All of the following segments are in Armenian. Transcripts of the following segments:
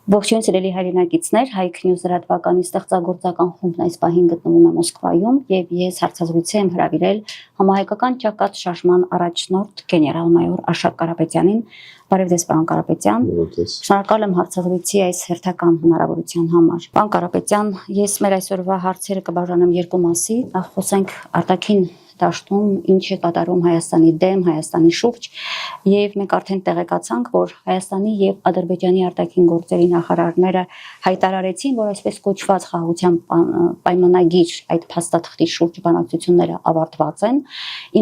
Ողջույն սիրելի հայրենակիցներ, Հայք News լրատվականի ստեղծագործական խումբն այս պահին գտնվում է Մոսկվայում եւ ես հարցազրույցի եմ հրավիրել համահայկական ճակատ շարժման առաջնորդ գեներալ-մայոր Աշակ Կարապետյանին։ Բարև ձեզ, պարոն Կարապետյան։ Շնորհակալ եմ հարցազրույցի այս հերթական հնարավորության համար։ Պարոն Կարապետյան, ես մեր այսօրվա հարցերը կբաժանեմ երկու մասի։ Նախ խոսենք արտաքին դաշտում ինչ է կատարում Հայաստանի դեմ, Հայաստանի շուրջ, եւ մենք արդեն տեղեկացանք, որ Հայաստանի եւ Ադրբեջանի արտաքին գործերի նախարարները հայտարարեցին, որ այսպես կոչված խաղաղության պայմանագիր այդ փաստաթղթի շուրջ բանակցությունները ավարտված են։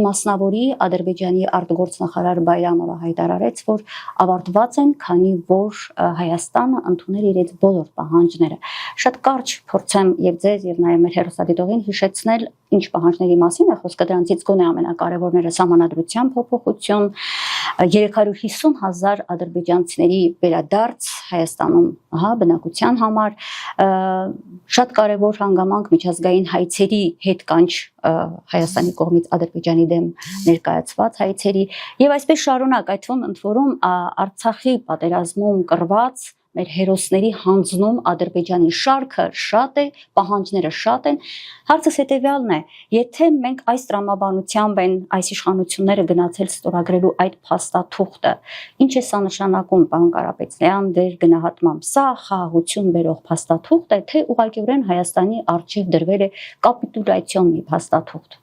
Իմասնավորի Ադրբեջանի արտգործնախարար Բայրամովը հայտարարեց, որ ավարտված են, քանի որ Հայաստանը ընդունել է իրենց բոլոր պահանջները։ Շատ կարճ փորձեմ եւ ձեզ եւ նաեւ մեր հեռուստադիտողին հիշեցնել ինչ պահանջների մասին է խոսքը, դրանցից գոնե ամենակարևորները սահմանադրության փոփոխություն, 350,000 ադրբեջանցիների վերադարձ Հայաստանում, բնակության համար, շատ կարևոր հանգամանք միջազգային հայցերի հետ կանչ Հայաստանի կողմից Ադրբեջանի դեմ ներկայացված հայցերի եւ այսպես շարունակ, այդ թվում ընդ որում Արցախի պատերազմում կռված մեր հերոսների հանձնում Ադրբեջանի շարքը շատ է, պահանջները շատ են։ Հարցս հետեւյալն է. եթե մենք այս տրամաբանությամբ են այս իշխանությունները գնացել ստորագրելու այդ փաստաթուղթը, ինչ է սա նշանակում, պարոն Կարապետյան, դեր գնահատմամբ, սա խաղաղություն բերող փաստաթուղթ է, թե ուղղակիորեն Հայաստանի առջև դրվել է կապիտուլյացիոն մի փաստաթուղթ։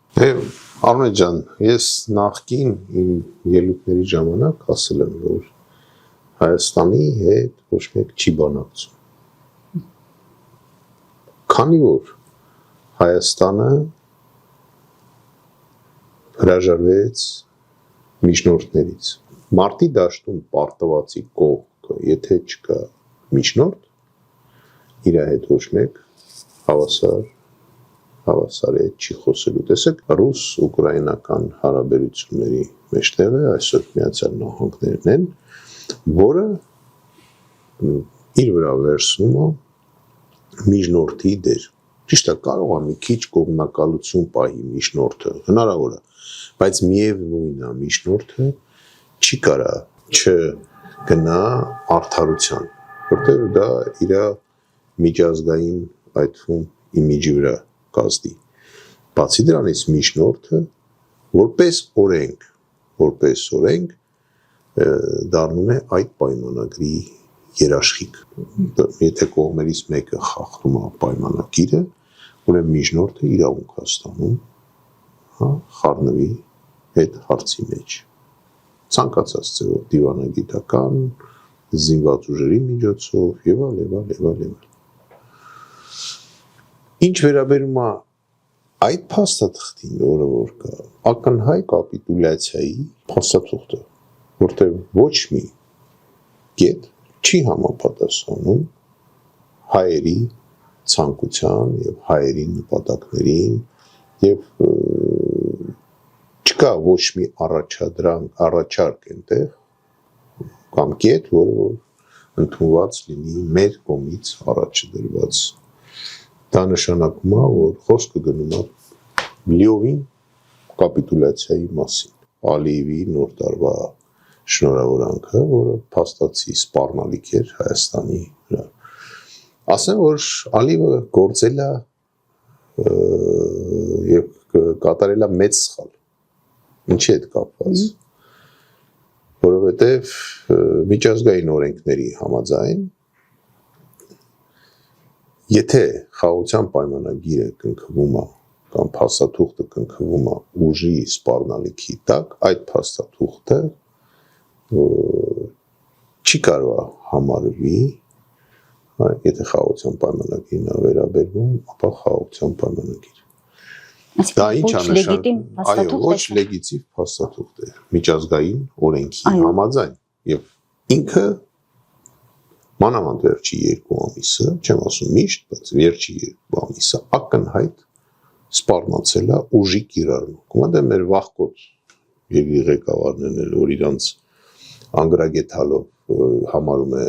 Արմեն ջան, ես նախկին իմ ելույթների ժամանակ ասել եմ, որ Հայաստանի հետ ոչ մեկ չի բանակցում։ Քանի որ Հայաստանը հրաժարվեց միջնորդներից։ Մարտի դաշտում պարտվածի կողքը, եթե չկա միջնորդ, իր հետ ոչ մեկ հավասար է չի խոսելու։ Տեսեք, ռուս-ուկրաինական հարաբերությունների մեջտեղ է այսօր Միացյալ Նահանգներն են, որը իր վրա վերցնում է միջնորդի դեր։ Ճիշտ է, կարող է մի քիչ կողմնակալություն պահի միջնորդը, հնարավոր է, բայց միևնույն է միջնորդը չի կարա չգնա արդարության, որտեղ դա իր միջազգային այդ թվում իմիջի վրա կազդի։ Բացի դրանից միջնորդը որպես օրենք դառնում է այդ պայմանագրի երաշխիք։ Եթե կողմերից մեկը խախտում է պայմանագիրը, ուրեմն միջնորդը իրավունք է ստանում, խառնվի այդ հարցի մեջ։ Ցանկացած ձևով դիվանագիտական, զինված ուժերի միջոցով եւ այլ։ Ինչ վերաբերում է այդ փաստաթղթին, որը որ կա, ակնհայտ կապիտուլյացիայի փաստաթուղթը, որտեղ ոչ մի կետ չի համապատասխանում հայերի ցանկության եւ հայերի նպատակներին եւ չկա ոչ մի առաջարկ այնտեղ կամ կետ, որը ընդունված լինի մեր կողմից առաջ դրված։ Դա նշանակում է, որ խոսքը գնում է լիովին կապիտուլյացիայի մասին։ Ալիևի նոր տարվա շնորհավորանքը, որը փաստացի սպառնալիք էր Հայաստանի վրա։ Ասեմ, որ Ալիևը գործել է եւ կատարել է մեծ սխալ։ Ինչի հետ կապված։ Որովհետեւ միջազգային օրենքների համաձայն, եթե խաղաղության պայմանագիրը կնքվում է կամ փաստաթուղթը կնքվում է ուժի սպառնալիքի տակ, այդ փաստաթուղթը չի կարող համարվի, եթե խաղաղության պայմանագիրն է վերաբերվում, ապա խաղաղության պայմանագիր։ Դա ինչ է նշանակում, այո, ոչ լեգիտիմ փաստաթուղթ է, միջազգային օրենքի համաձայն, եւ ինքը մանավանդ վերջի 2 ամիսը, չեմ ասում միշտ, բայց վերջի 2 ամիսը ակնհայտ սպառնացել է ուժի կիրառմունք։ Դա մեր վաղկոտ երկրի ղեկավարներն էլ, որ իրանց անգրագետալով համարում է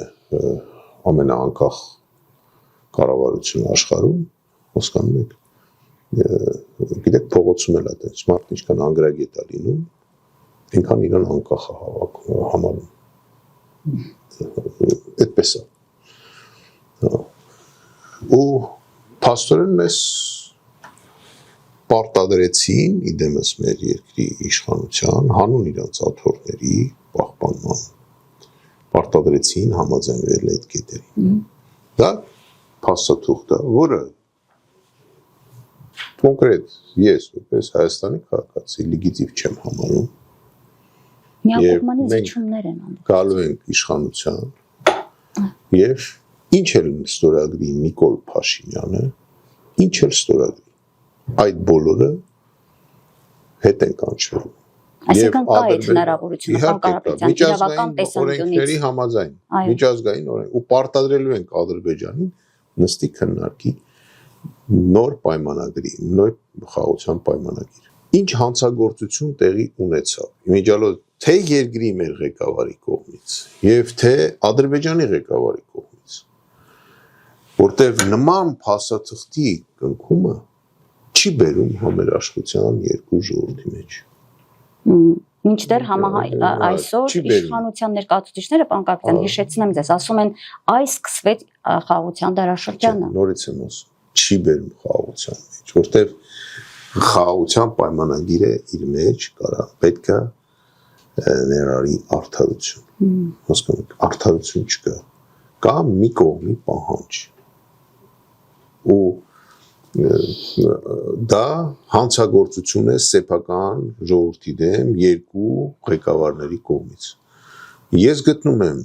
ամենաանկախ կառավարությունը աշխարհում, հասկանում եք, գիտեք, փողոցում էլ է այդպես, մարդն ինչքան անգրագետ է լինում, այնքան իրան անկախ է համարում։ Այդպես է։ Ու փաստորեն մեզ պարտադրեցին իդեմս մեր երկրի իշխանության հանուն իրենց աթոռների պահպանման պարտադրեցին համաձայնվել այդ կետերին։ Դա փաստաթուղթ է, որը կոնկրետ ես որպես Հայաստանի քաղաքացի լեգիտիմ չեմ համարում։ Միակողմանի զիջումներ են անում։ Գալու ենք իշխանության եւ ինչ էլ ստորագրի Նիկոլ Փաշինյանը, ինչ էլ ստորագրի, այդ բոլորը հետ են կանչվելու։ Այսինքն կա այդ հնարավորությունը, պարոն Կարապետյան, իրավական տեսանկյունից համաձայն, միջազգային օրենք ու պարտադրելու ենք Ադրբեջանին նստի քննարկի նոր պայմանագրի, նոր խաղաղության պայմանագիր։ Ինչ հանցագործություն տեղի ունեցավ։ Իմիջիալով թե երկրի մեր ղեկավարի կողմից եւ թե Ադրբեջանի ղեկավարի կողմից, որտեղ նման փաստաթղթի կնքումը չի բերում համերաշխության երկու ժողովրդի մեջ։ Մինչդեռ այսօր իշխանության ներկայացուցիչները, պարոն Կարապետյան, հիշեցնեմ ձեզ, ասում են այս սկսվեց խաղաղության դարաշրջանը։ Նորից եմ ասում, չի բերում խաղաղության մեջ, որտեղ խաղաղության պայմանագիրը իր մեջ կարա պետք է ներառի արդարություն։ Հասկանում եք, արդարություն չկա։ Կա մի կողմի պահանջ։ Ու դա հանցագործություն է սեփական ժողովրդի դեմ երկու ղեկավարների կողմից։ Ես գտնում եմ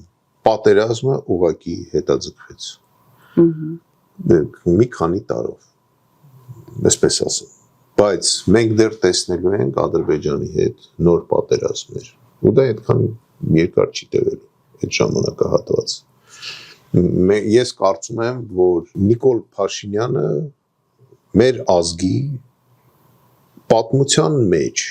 պատերազմը ուղղակի հետաձգվեց։ Մի քանի տարով, այսպես ասեմ, բայց մենք դեռ տեսնելու ենք Ադրբեջանի հետ նոր պատերազմներ։ Ու դա այդքան երկար չի տևելու այդ ժամանակահատվածը։ Ես կարծում եմ, որ Նիկոլ Փաշինյանը մեր ազգի պատմության մեջ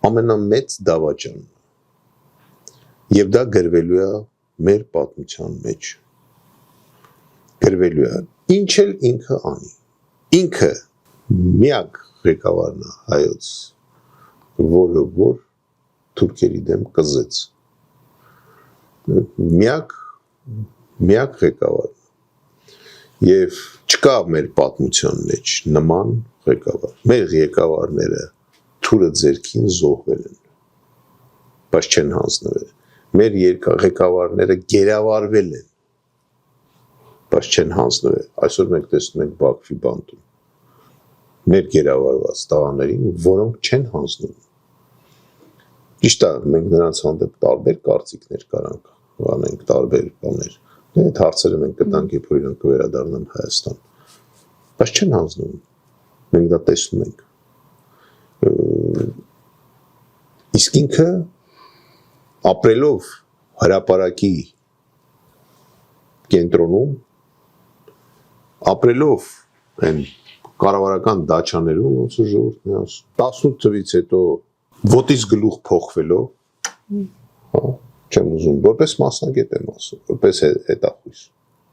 ամենամեծ դավաճանն է։ Եվ դա գրվելու է մեր պատմության մեջ։ Գրվելու է։ Ինչ էլ ինքը անի։ Ինքը միակ ղեկավարն է հայոց, որը որ թուրքերի դեմ կզեց։ Միակ ղեկավարն է։ Եվ չկա մեր պատմության մեջ նման ղեկավար։ Մեր ղեկավարները թուրը ձերքին զոհվել են, բայց չեն հանձնվել։ Մեր ղեկավարները գերավարվել են, բայց չեն հանձնվել։ Այսօր մենք տեսնում ենք Բաքվի բանտում մեր գերավարված տղաներին, որոնք չեն հանձնվում։ Ճիշտ է, մենք նրանց հանդեպ տարբեր կարծիքներ կարանք, անենք տարբեր բաներ։ Այդ հարցերը մենք կտանք, երբ որ իրանք կվերադառնան Հայաստան, բայց չեն հանձնվում։ Մենք դա տեսնում ենք։ Իսկ ինքը ապրելով հրապարակի կենտրոնում, ապրելով այն կառավարական դաչաներում, ոնց որ ժողովուրդն է ասում, 18 թվից հետո ոտից գլուխ փոխվելով, չեմ ուզում, որպես մասնագետ եմ ասում, որպես հետախույզ։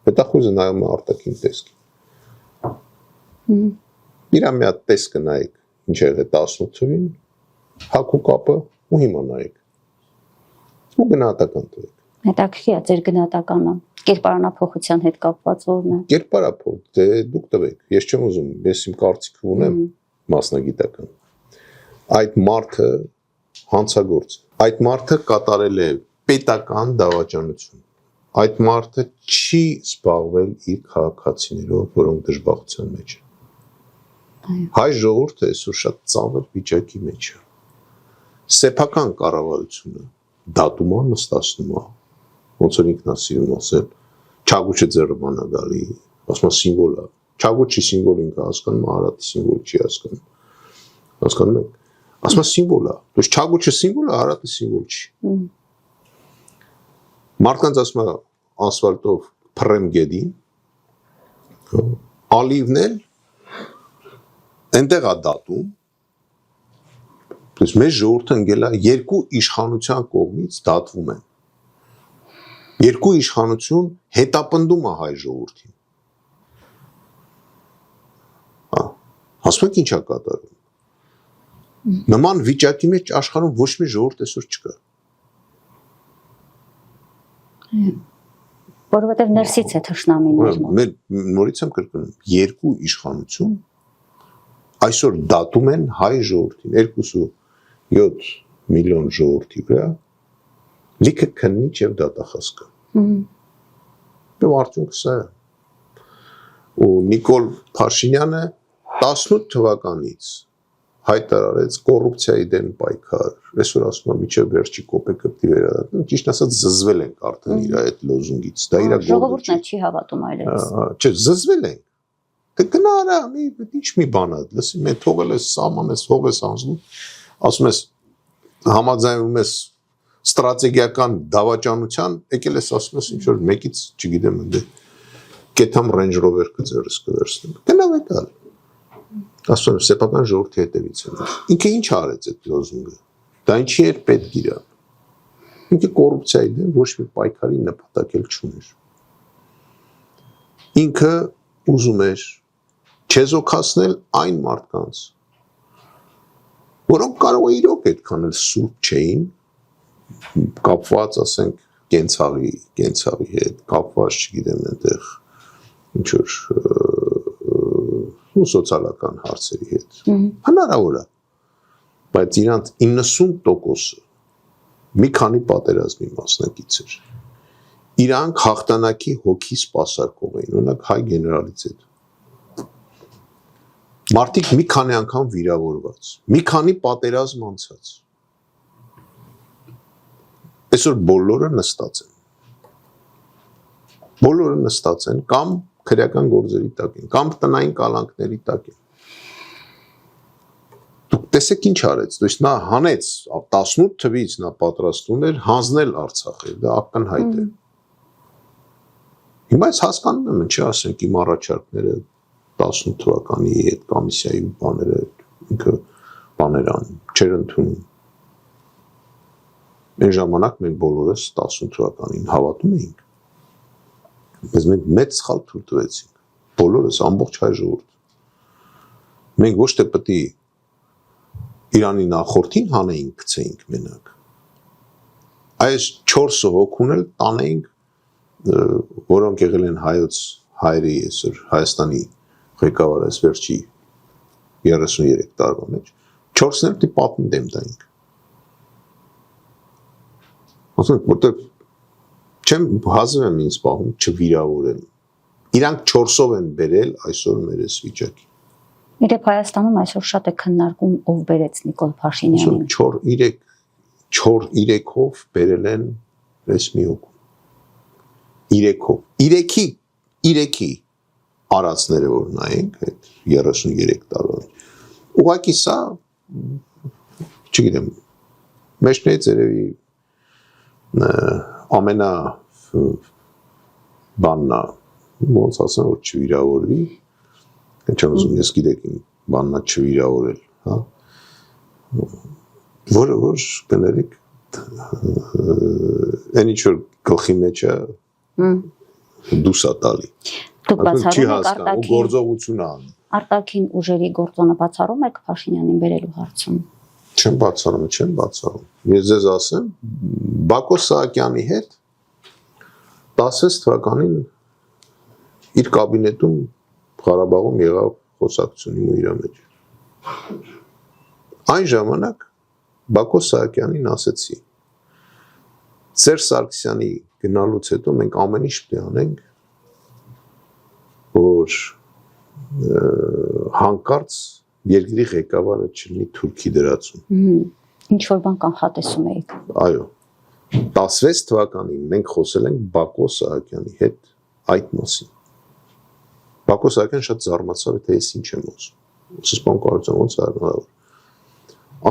Հետախույզը նայում է արտաքին տեսքին։ Իրա մի հատ տեսքը նայեք, ինչ եղել 18 թվին, հագու կապը ու հիմա նայեք։ Ու գնահատական տվեք։ Հետաքրքիր է ձեր գնահատականը։ Կերպարանափոխության հետ կապված որն է։ Կերպարափոխ, դե դուք տվեք։ Ես չեմ ուզում, ես իմ կարծիքը ունեմ մասնագիտական։ Այդ մարդը հանցագործ է։ Այդ մարդը կատարել է պետական դավաճանություն։ Այդ մարդը չի զբաղվել իր քաղաքացիներով, որոնք դժբախտության մեջ են։ Հայ ժողովուրդը այսօր շատ ծանր վիճակի մեջ է։ Սեփական կառավարությունը դատում է, նստացնում է, ոնց որ ինքն է սիրում ասել, Չագուչը ձեռը մանա գալի, ասում է սիմվոլ է։ Չագուչի սիմվոլ ինքը հասկանում է, Արարատի սիմվոլ չի հասկանում։ Հասկանում եք։ Ասում է սիմվոլ է։ Դուք Չագուչը սիմվոլ է, Արարատը սիմվոլ չի։ Մարդկանց ասում է ասֆալտով փռեմ գեդին, Ալիվն էլ այնտեղ է դատում։ Մեր ժողովուրդը ընկել է երկու իշխանության կողմից դատվում են։ Երկու իշխանություն հետապնդում է հայ ժողովրդին։ Հասկանում եք ինչ է կատարվում։ Նման վիճակի մեջ աշխարհում ոչ մի ժողովուրդ այսօր չկա։ Որովհետև ներսից է թշնամին։ Մեր նորից եմ կրկնում, երկու իշխանություն այսօր դատում են հայ ժողովրդին, 2.7 միլիոն ժողովրդի վրա լիքը քննիչ եւ դատախազ կա։ Եվ արդյունքը սա է։ Ու Նիկոլ Փաշինյանը 18 թվականից հայտարարեց կոռուպցիայի դեմ պայքար, այսօր ասում եմ միջև վերջի կոպեկը պիտի վերադառնան, ճիշտ ասած զզվել ենք արդեն իր այդ լոզունգից, դա իր ժողովուրդն էլ չի հավատում այլևս։ Չէ, զզվել ենք։ Դե գնա արա, ինչ մի բան է, լսի, մենք թողել ես սահման ես, հող ես անցնում, ասում ես համաձայնում ես ստրատեգիական դավաճանության, եկել ես ասում ես ինչ որ մեկից, չգիտեմ, դե կեթամ Range Rover կձեռս կվերցնեմ։ Գնա մեկալ։ Ասում եմ, սեփական ժողովրդի հետևից եմ։ Ինքը ինչ արեց այդ լոզունգը։ Դա ինչի էր պետք իրան։ Ինքը կոռուպցիայի դեմ ոչ մի պայքարի նպատակ էլ չուներ։ Ինքը ուզում էր չեզոքացնել այն մարդկանց, որոնք կարող է իրոք այդքան էլ սուրբ չէին, կապված, ասենք, կենցաղի հետ, կապված, չգիտեմ, այնտեղ ինչ որ սոցիալական հարցերի հետ։ Հնարավոր է, բայց իրանց 90%-ը մի քանի պատերազմի մասնակից էր։ Իրանք հաղթանակի հոգի սպասարկող էին, օրինակ հայ գեներալից հետ։ Մարդիկ մի քանի անգամ վիրավորված, մի քանի պատերազմ անցած։ Այսօր բոլորը նստած են կամ քրեական գործերի տակ են, կամ տնային կալանքների տակ են։ Դուք տեսեք ինչ արեց, դուք նա հանեց 18 թվից նա պատրաստում էր հանձնել Արցախը, դա ակնհայտ է։ Հիմա ես հասկանում եմ, ինչի ասենք իմ առաջարկները 18 թվականի այդ կոմիսիայի բաները ինքը բաներ ան չեր ընդունում։ Այն ժամանակ մենք բոլորս 18 թվականին հավատում էինք։ Բայց մենք մեծ սխալ թույլ տվեցինք, բոլորս ամբողջ հայ ժողովուրդ։ Մենք ոչ թե պետք է Իրանի նախորդին հանեինք, գցեինք մենակ։ Այս 4 հոգուն էլ տանեինք, որոնք եղել են հայոց հայրի այսօր Հայաստանի ղեկավար այս վերջի 33 տարվա մեջ, 4-ն էլ պետք է պատմի դեմ տայինք։ Ասում եմ, որտեղ չեմ հազիվ եմ ինձ պահում չվիրավորեմ։ Իրանք 4-ով են բերել այսօր մեր այս վիճակի։ Իրեւ Հայաստանում այսօր շատ է քննարկում ով բերեց Նիկոլ Փաշինյանին։ 4-3-ով բերել են այս մի հոգու։ 3-ով։ 3-ի արածները որ նայենք այդ 33 տարվա։ Ուղղակի սա չգիտեմ, մեջներից երևի ամենա բաննա ոնց ասեմ որ չվիրավորվի չեմ ուզում ես գիտեք բաննա չվիրավորել հա որը որ կներեք այն ինչ որ գլխի մեջ է դուսա տալի դուք բացառում եք գործողություն ան արտաքին ուժերի գործոնը բացառում եք Փաշինյանին բերելու հարցում չեմ բացառում ես ձեզ ասեմ Բակո Սահակյանի հետ 16 թվականին իր կաբինետում Ղարաբաղում եղավ խոսակցություն իր մեջ։ Այն ժամանակ Բակո Սահակյանին ասեցի Սերժ Սարգսյանի գնալուց հետո մենք ամեն ինչ պետք է անենք որ հանկարծ երկրի ղեկավարը չլինի թուրքի դրածում։ Ինչ որ բան կանխատեսում եք։ Այո։ 16 թվականին մենք խոսել ենք Բակո Սահակյանի հետ այդ մասին։ Բակո Սահակյանը շատ զարմացավ, թե ես ինչ եմ ուզում։ Ասես բան կարծեմ ոնց է հնարավոր։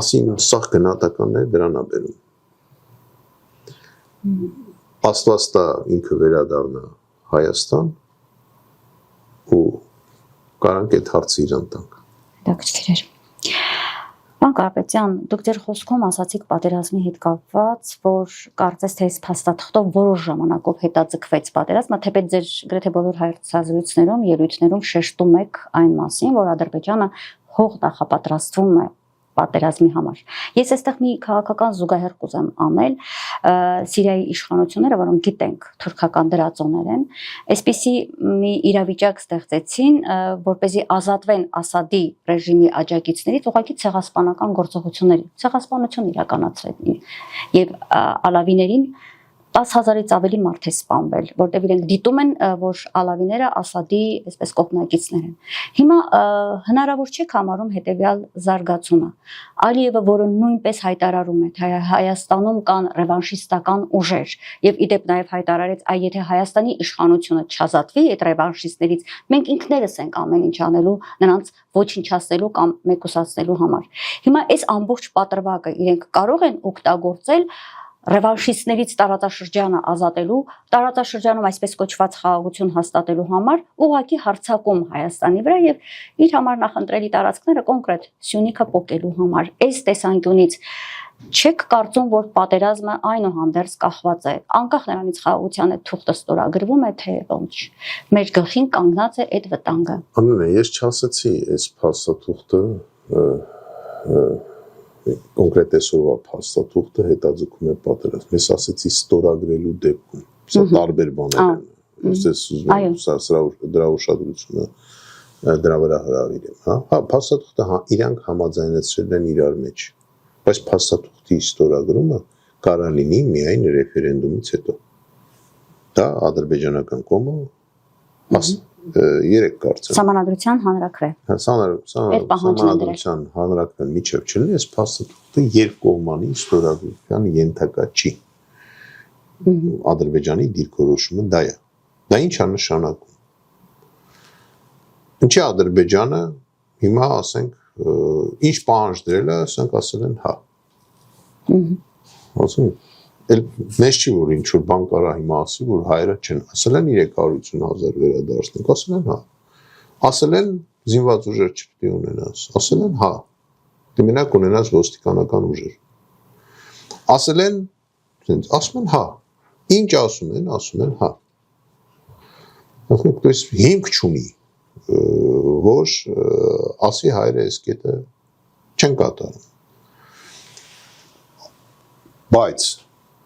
Ասին սաղ գնահատականները դրան է բերում։ Աստվածտա ինքը վերադառնա Հայաստան ու կարանք այդ հարցը իրան տանք։ Հետաքրքիր էր։ Պարոն Կարապետյան, դուք ձեր խոսքում ասացիք պատերազմի հետ կապված, որ կարծես թե այս փաստաթղթով որոշ ժամանակով հետաձգվեց պատերազմը, թեպետ ձեր գրեթե բոլոր հարցազրույցներում, ելույթներում շեշտում եք այն մասին, որ Ադրբեջանը հող նախապատրաստվում է պատերազմի համար։ Ես այստեղ մի քաղաքական զուգահեռ կուզեմ անել, Սիրիայի իշխանությունները, որոնք գիտենք թուրքական դրածոներ են, այսպիսի մի իրավիճակ ստեղծեցին, որպեսզի ազատվեն Ասադի ռեժիմի աջակիցներից ուղղակի ցեղասպանական գործողությունների, ցեղասպանություն իրականացրին եւ ալավիներին 10,000-ից ավելի մարդ է սպանվել, որտեղ իրենք դիտում են, որ ալավիները Ասադի այսպես կողմնակիցներ են։ Հիմա հնարավոր չէ համարում հետեւյալ զարգացումը։ Ալիևը, որը նույնպես հայտարարում է, թե Հայաստանում կան ռևանշիստական ուժեր, եւ իդեպ նաեւ հայտարարեց, այ եթե Հայաստանի իշխանությունը չազատվի այդ ռևանշիստներից, մենք ինքներս ենք ամեն ինչ անելու նրանց ոչնչացնելու կամ մեկուսացնելու համար։ Հիմա այս ամբողջ պատրվակը իրենք կարող են օգտագործել ռևանշիստներից տարածաշրջանը ազատելու, տարածաշրջանում այսպես կոչված խաղաղություն հաստատելու համար ուղղակի հարձակում Հայաստանի վրա եւ իր համար նախընտրելի տարածքները կոնկրետ Սյունիքը պոկելու համար։ Այս տեսանկյունից չեք կարծում, որ պատերազմը այնուհանդերձ կախված է, անկախ նրանից խաղաղության այդ թուղթը ստորագրվում է, թե ոնչ։ Մեր գլխին կանգնած է այդ վտանգը։ Աննա, ես չասացի, այս փաստաթուղթը կոնկրետ այսօրվա փաստաթուղթը հետաձգում է պատերազմ։ Ես ասեցի ստորագրելու դեպքում։ Սա տարբեր բաներ են։ Ես ուզում եմ դրա ուշադրությունը դրա վրա հրավիրեմ, հա։ Հա, փաստաթուղթը իրանք համաձայնեցրել են իրար մեջ։ Բայց փաստաթուղթի ստորագրումը կարա լինի միայն ռեֆերենդումից հետո։ Դա ադրբեջանական կողմը երեք կարծեմ։ Սահմանադրության հանրաքվե։ Հա, սահմանադրության հանրաքվեն միջև չլինի, այս փաստաթուղթը երկկողմանի ստորագրության ենթակա չի։ Ադրբեջանի դիրքորոշումը դա է։ Դա ինչ է նշանակում։ Ինչի Ադրբեջանը հիմա ասենք ինչ պահանջ դրել է, ասենք ասել են հա։ Ասում էլ մեզ չի որ ինչ որ բան կարա հիմա ասի, որ հայերը չեն, ասել են 350,000 վերադարձնենք, ասել են հա։ Ասել են զինված ուժեր չպետք է ունենաս, ասել են հա։ Դե մենակ ունենաս ոստիկանական ուժեր։ Ասել են, ասում են հա։ Ինչ ասում են հա։ Ասում են, հիմք չունի, որ ասի հայերը այս կետը չեն կատարում։ Բայց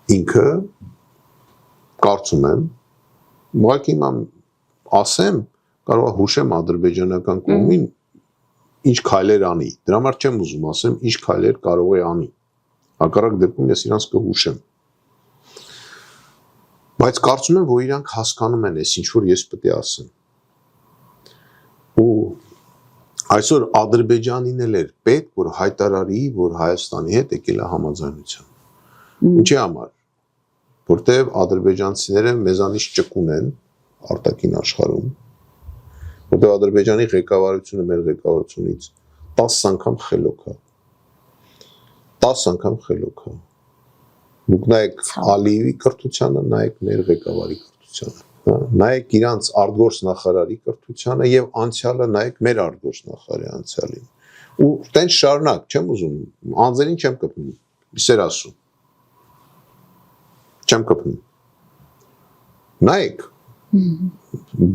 ինքը կարծում եմ, ուղղակի հիմա ասեմ, կարող է հուշեմ ադրբեջանական կողմին ինչ քայլեր անի։ Դրա համար չեմ ուզում ասեմ, ինչ քայլեր կարող է անի։ Հակառակ դեպքում ես իրանց կհուշեմ։ Բայց կարծում եմ, որ իրանք հասկանում են այս ինչ որ ես պետք է ասեմ։ Ու այսօր Ադրբեջանին էլ էր պետք, որ հայտարարի, որ Հայաստանի հետ եկել է համաձայնության։ Ինչի համար, որտեղ ադրբեջանցիները մեզանից ճկուն են արտաքին աշխարհում, որտեղ Ադրբեջանի ղեկավարությունը մեր ղեկավարությունից 10 անգամ խելոք է։ 10 անգամ խելոք է։ Դուք նայեք Ալիևի կրթությանը, նայեք մեր ղեկավարի կրթությանը, նայեք իրանց արտգործ նախարարի կրթությանը եւ անցյալը նայեք մեր արտգործ նախարարի անցյալին։ Ու տենց շարունակ, չեմ ուզում, անձերին չեմ կպնում, իսեր ասում։ Չեմ կպնում։ Նայեք,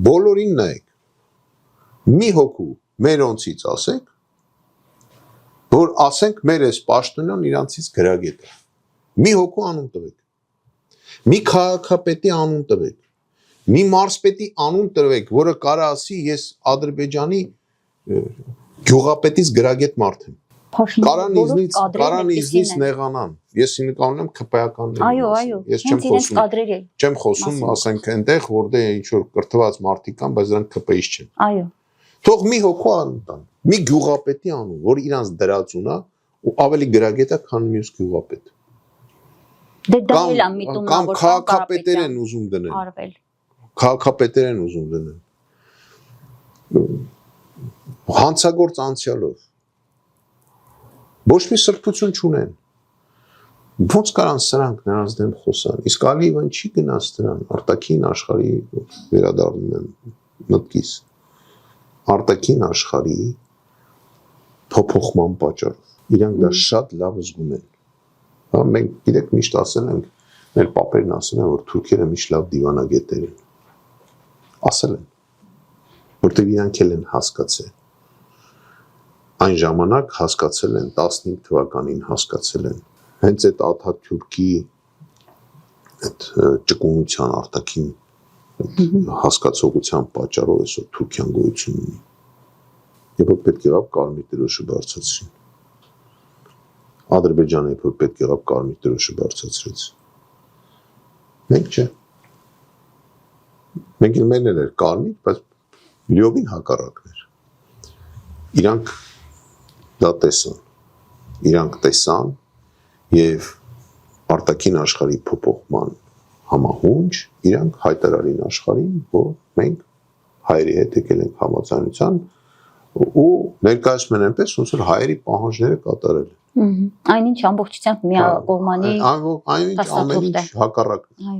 բոլորին նայեք, մի հոգու մերոնցից ասեք, որ ասենք մեր այս պաշտոնյան իրանցից գրագետ է, մի հոգու անուն տվեք, մի քաղաքապետի անուն տվեք, մի մարզպետի անուն տվեք, որը կարա ասի ես Ադրբեջանի գյուղապետից գրագետ մարդ եմ։ Կարան իզնից նեղանան, ես նկարում եմ քպայականներին, ես չեմ խոսում, ասենք այնտեղ, որտեղ ինչ-որ կրթված մարդիկ կան, բայց դրանք քպեից չեն։ Թող մի հոգու անուն տան, մի գյուղապետի անուն, որ իրանց դրածուն է ու ավելի գրագետ է, քան մյուս գյուղապետ։ Կամ քաղաքապետեր են ուզում դնել։ Քաղաքապետեր են ուզում դնել։ Հանցագործ անցյալով ոչ մի սրբություն չունեն։ Ոնց կարան սրանք նրանց դեմ խոսան։ Իսկ Ալիևան չի գնաց դրան, արտաքին աշխարհի վերադառնում եմ մտքիս։ Արտաքին աշխարհի փոփոխման պատճառով իրանք դա շատ լավ զգում են։ Հա մենք գիտեք միշտ ասել ենք, մեր պապերն ասել են, որ թուրքերը միշտ լավ դիվանագետներ են։ Ասել են, որտեղ իրանք էլ են հասկացել։ այն ժամանակ հասկացել են 15 թվականին հասկացել են հենց այդ Աթաթյուրքի այդ ճկունության արտաքին հասկացողության պատճառով այսօր Թուրքիան գոյություն ունի։ Երբ որ պետք եղավ կարմիր դրոշը բարձրացրին։ Ադրբեջանը երբ որ պետք եղավ կարմիր դրոշը բարձրացրեց։ Մենք չէ։ Մենք էլ մենն էր կարմիր, բայց լիովին հակառակն էր։ Իրանք դա տեսան։ Իրանք տեսան եւ արտաքին աշխարհի փոփոխման համահունչ իրանք հայտարարին աշխարհին, որ մենք հայերի հետ եկել ենք համաձայնության ու ներկայացնում են այնպես, ոնց որ հայերի պահանջները կատարել են։ Այնինչ ամբողջությամբ միակողմանի ամեն ինչ հակառակն է։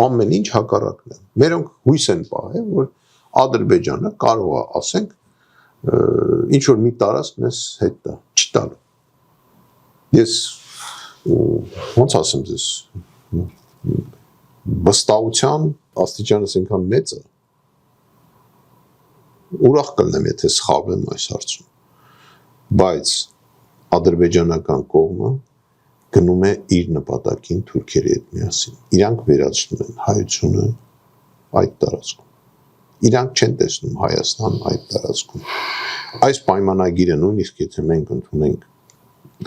Ամեն ինչ հակառակն է։ Մերոնք հույս են պահել, որ Ադրբեջանը կարող է, ասենք, ինչ որ մի տարածք մեզ հետ տա, չտալու։ Ես ոնց ասեմ ձեզ, վստահության աստիճանս այնքան մեծ է, ուրախ կլնեմ, եթե սխալվեմ այս հարցում, բայց ադրբեջանական կողմը գնում է իր նպատակին թուրքերի հետ միասին։ Իրանք վերացնում են հայությունը այդ տարածքում։ Իրանք չեն տեսնում Հայաստան այդ տարածքում։ Այս պայմանագիրը նույնիսկ եթե մենք ընդունենք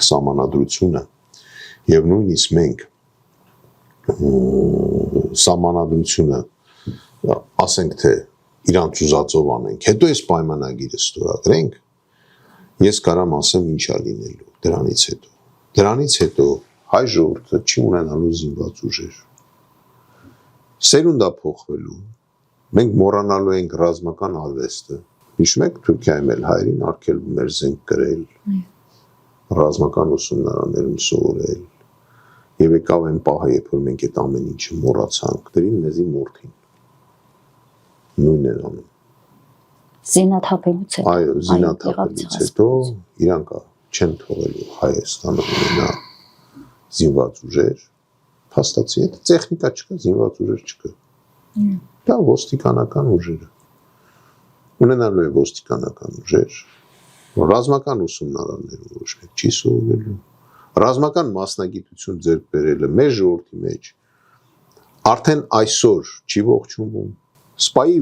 սահմանադրությունը եւ նույնիսկ մենք սահմանադրությունը ասենք թե իրանց ուզածով անենք, հետո այս պայմանագիրը ստորագրենք, ես կարամ ասեմ ինչ է լինելու դրանից հետո։ Դրանից հետո հայ ժողովուրդը չի ունենալու զինված ուժեր։ Սերունդա փոխվելու, մենք մոռանալու ենք ռազմական արվեստը։ Հիշում եք Թուրքիայում էլ հայերին արգելվում էր զենք կրել, ռազմական ուսումնարաններում սովորել։ Եվ եկավ այն պահը, երբ որ մենք այդ ամեն ինչը մոռացանք, դրին մեզի մորթին։ Նույնն են անում։ Զինաթափելուց հետո։ Այո, զինաթափելուց հետո իրանք չեն թողելու Հայաստանը ունենա զինված ուժեր, փաստացի այդ տեխնիկա չկա, զինված ուժեր չկա։ Դա ոստիկանական ուժեր է։ Ունենալու է ոստիկանական ուժեր, ռազմական ուսումնարաններում ոչ մեկ չի սովորելու, ռազմական մասնագիտություն ձեռք բերելը մեր ժողովրդի մեջ արդեն այսօր չի ողջունվում։ Սպայի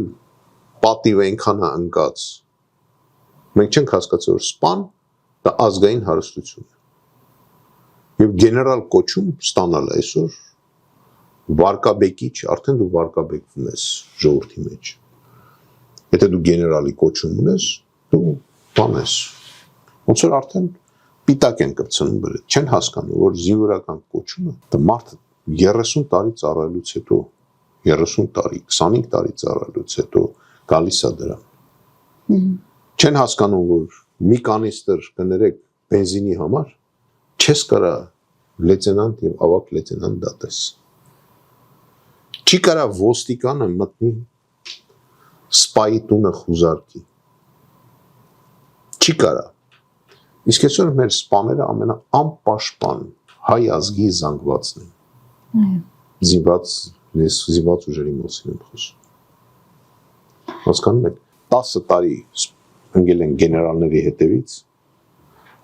պատիվ այնքան է ընկած։ Մենք չենք հասկացել, որ սպան դա ազգային հարստություն է։ Եվ գեներալ կոչում ստանալ այսօր վարկաբեկիչ, արդեն դու վարկաբեկվում ես ժողովրդի մեջ։ Եթե դու գեներալի կոչում ունես, դու բան ես։ Ոնց որ արդեն պիտակ են կպցնում բրը, չեն հասկանում, որ զինվորական կոչումը դա մարդը 30 տարի ծառայելուց հետո, 30 տարի, 25 տարի ծառայելուց հետո գալիս է դրան։ Չեն հասկանում, որ մի կանիստր կներեք բենզինի համար, չես կարա լեյտենանտ եւ ավագ լեյտենանտ դատես։ Չի կարա ոստիկանը մտնի սպայի տունը խուզարկի։ Չի կարա։ Իսկ այսօր մեր սպաները ամենաանպաշտպան հայ ազգի զանգվածն են։ Զինված ուժերի մասին եմ խոսում։ Հասկանում եք, 10 տարի ընկել են գեներալների հետևից,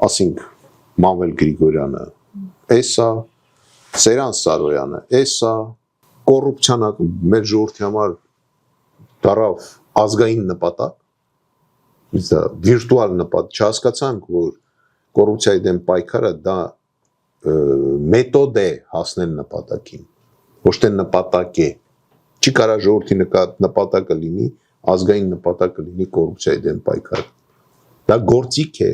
ասինք Մանվել Գրիգորյանը, էսա, Սերան Սարոյանը, էսա, կոռուպցիան մեր ժողովրդի համար դարավ ազգային նպատակ, դա վիրտուալ նպատակ, չհասկացանք, որ կոռուպցիայի դեմ պայքարը դա մեթոդ է հասնել նպատակին, ոչ թե նպատակ է։ Չի կարա ժողովրդի նպատակը լինի, ազգային նպատակը լինի կոռուպցիայի դեմ պայքար։ Դա գործիք է,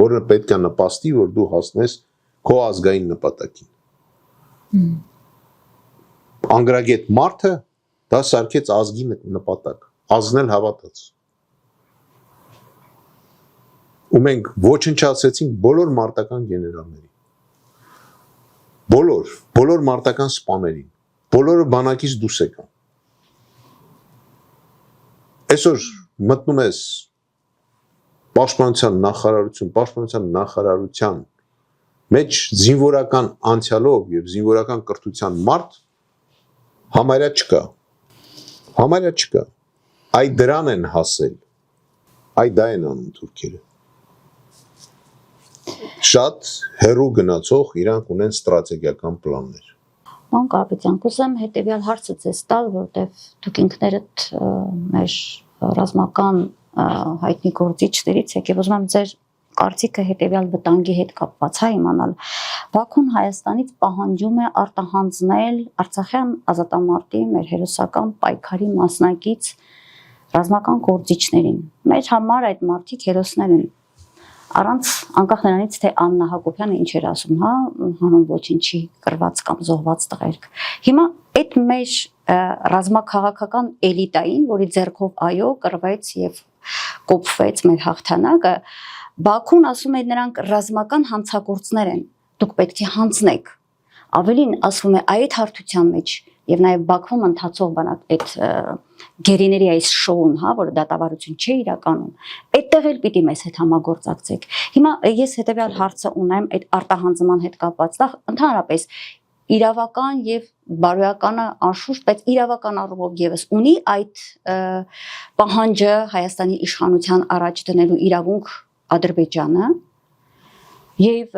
որը պետք է նպաստի, որ դու հասնես քո ազգային նպատակին։ Անգրագետ մարդը դա սարքեց ազգի նպատակ, ազգն էլ հավատաց։ Ու մենք ոչնչացրեցինք բոլոր մարտական գեներալներին, բոլոր մարտական սպաներին, բոլորը բանակից դուրս եկան։ Այսօր մտնում ես պաշտպանության նախարարության մեջ զինվորական անցյալով եւ զինվորական կրթության մարդ համարյա չկա։ Այ դրան են հասել, այ դա են անում թուրքերը։ շատ հեռու գնացող իրանք ունեն ստրատեգիական պլաններ։ Ման Կարապետյան, կուզեմ հետևյալ հարցը ձեզ տալ, որտեղ դուք ինքներդ մեր ռազմական հայտնի գործիչներից եք, եւ ուզում եմ ձեր կարծիքը հետևյալ վտանգի հետ կապված իմանալ։ Բաքուն Հայաստանից պահանջում է արտահանձնել Արցախյան ազատամարտի մեր հերոսական պայքարի մասնակից ռազմական գործիչներին։ Մեր համար այդ մարդիկ հերոսներ են։ Առանց անկախ նրանից թե Աննա Հակոբյանը ինչ էր ասում, հա, հանուն ոչինչի կրված կամ զոհված տղերք։ Հիմա այդ մեր ռազմաքաղաքական էլիտային, որի ձեռքով այո կրվեց եւ կոփվեց մեր հաղթանակը, Բաքուն ասում է նրանք ռազմական հանցագործներ են, դուք պետք է հանձնեք։ Ավելին ասում է այդ հարթության մեջ եւ նաեւ Բաքվում ընթացող բանակ այդ գերիների այս շոուն, հա, որը դատավարություն չէ իրականում, այդտեղ էլ պիտի մեզ հետ համագործակցեք։ Հիմա ես հետեւյալ հարցը ունեմ այդ արտահանձնման հետ կապված, դա ընդհանրապես իրավական եւ բարոյականը անշուշտ, բայց իրավական առումով եւս ունի այդ պահանջը Հայաստանի իշխանության առաջ դնելու իրավունք Ադրբեջանը եւ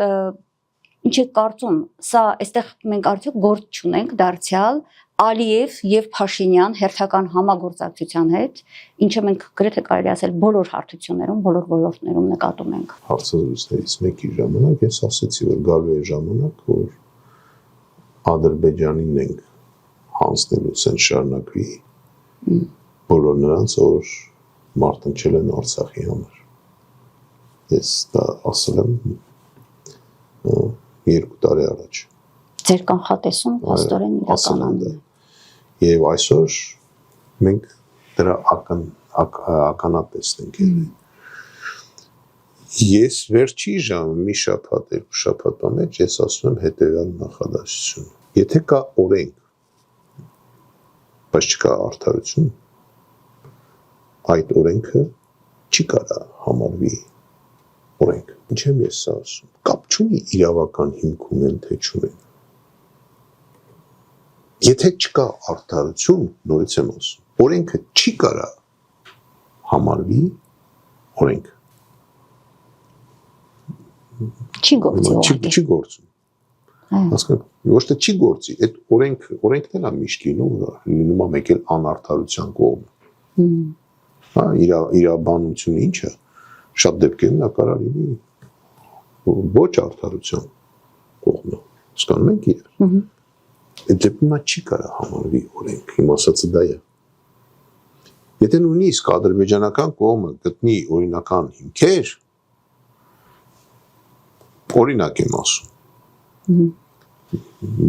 ինչ է կարծում, սա այստեղ մենք արդյոք գործ չունենք դարձյալ Ալիև եւ Փաշինյան հերթական համագործակցության հետ, ինչը մենք գրեթե կարելի ասել բոլոր հարթություններում, բոլոր ոլորտներում նկատում ենք։ Հարցազրույցներից մեկի ժամանակ ես ասացի, որ գալու է ժամանակ, որ Ադրբեջանին ենք հանձնելու ցեն շարունակվի բոլոր նրանց, որ մարտնչել են Արցախի համար։ Ես դա ասել եմ 2 տարի առաջ։ Ձեր կանխատեսում փաստորեն իրականանում է։ Եվ այսօր մենք դրա ականատեսն ենք եղել։ Ես վերջի ժամը մի շաբաթ, 2 շաբաթվա մեջ ես ասում եմ հետևյալ նախադասություն. Եթե կա օրենք, բայց չկա արդարություն, այդ օրենքը չի կարա համարվի օրենք։ Ինչ եմ ես սա ասում։ Կապ չունի իրավական հիմք ունեն, թե չունեն։ Եթե չկա արդարություն, նորից եմ ասում, օրենքը չի կարա համարվի օրենք։ Չի գործի։ Չի գործում։ Հասկանաք, ոչ թե չի գործի, այդ օրենքն էլ է միշտ լինում է մեկ էլ անարդարության կողմը։ Հա, իրավաբանությունը ինչ է, շատ դեպքերում նա կարող լինի ոչ արդարության կողմը։ Հասկանում եք իրար։ Այդ դեպքում նա չի կարող համարվի օրենք, իմ ասածը դա է։ Եթե նույնիսկ ադրբեջանական կողմը գտնի օրինական հիմքեր, օրինակ եմ ասում,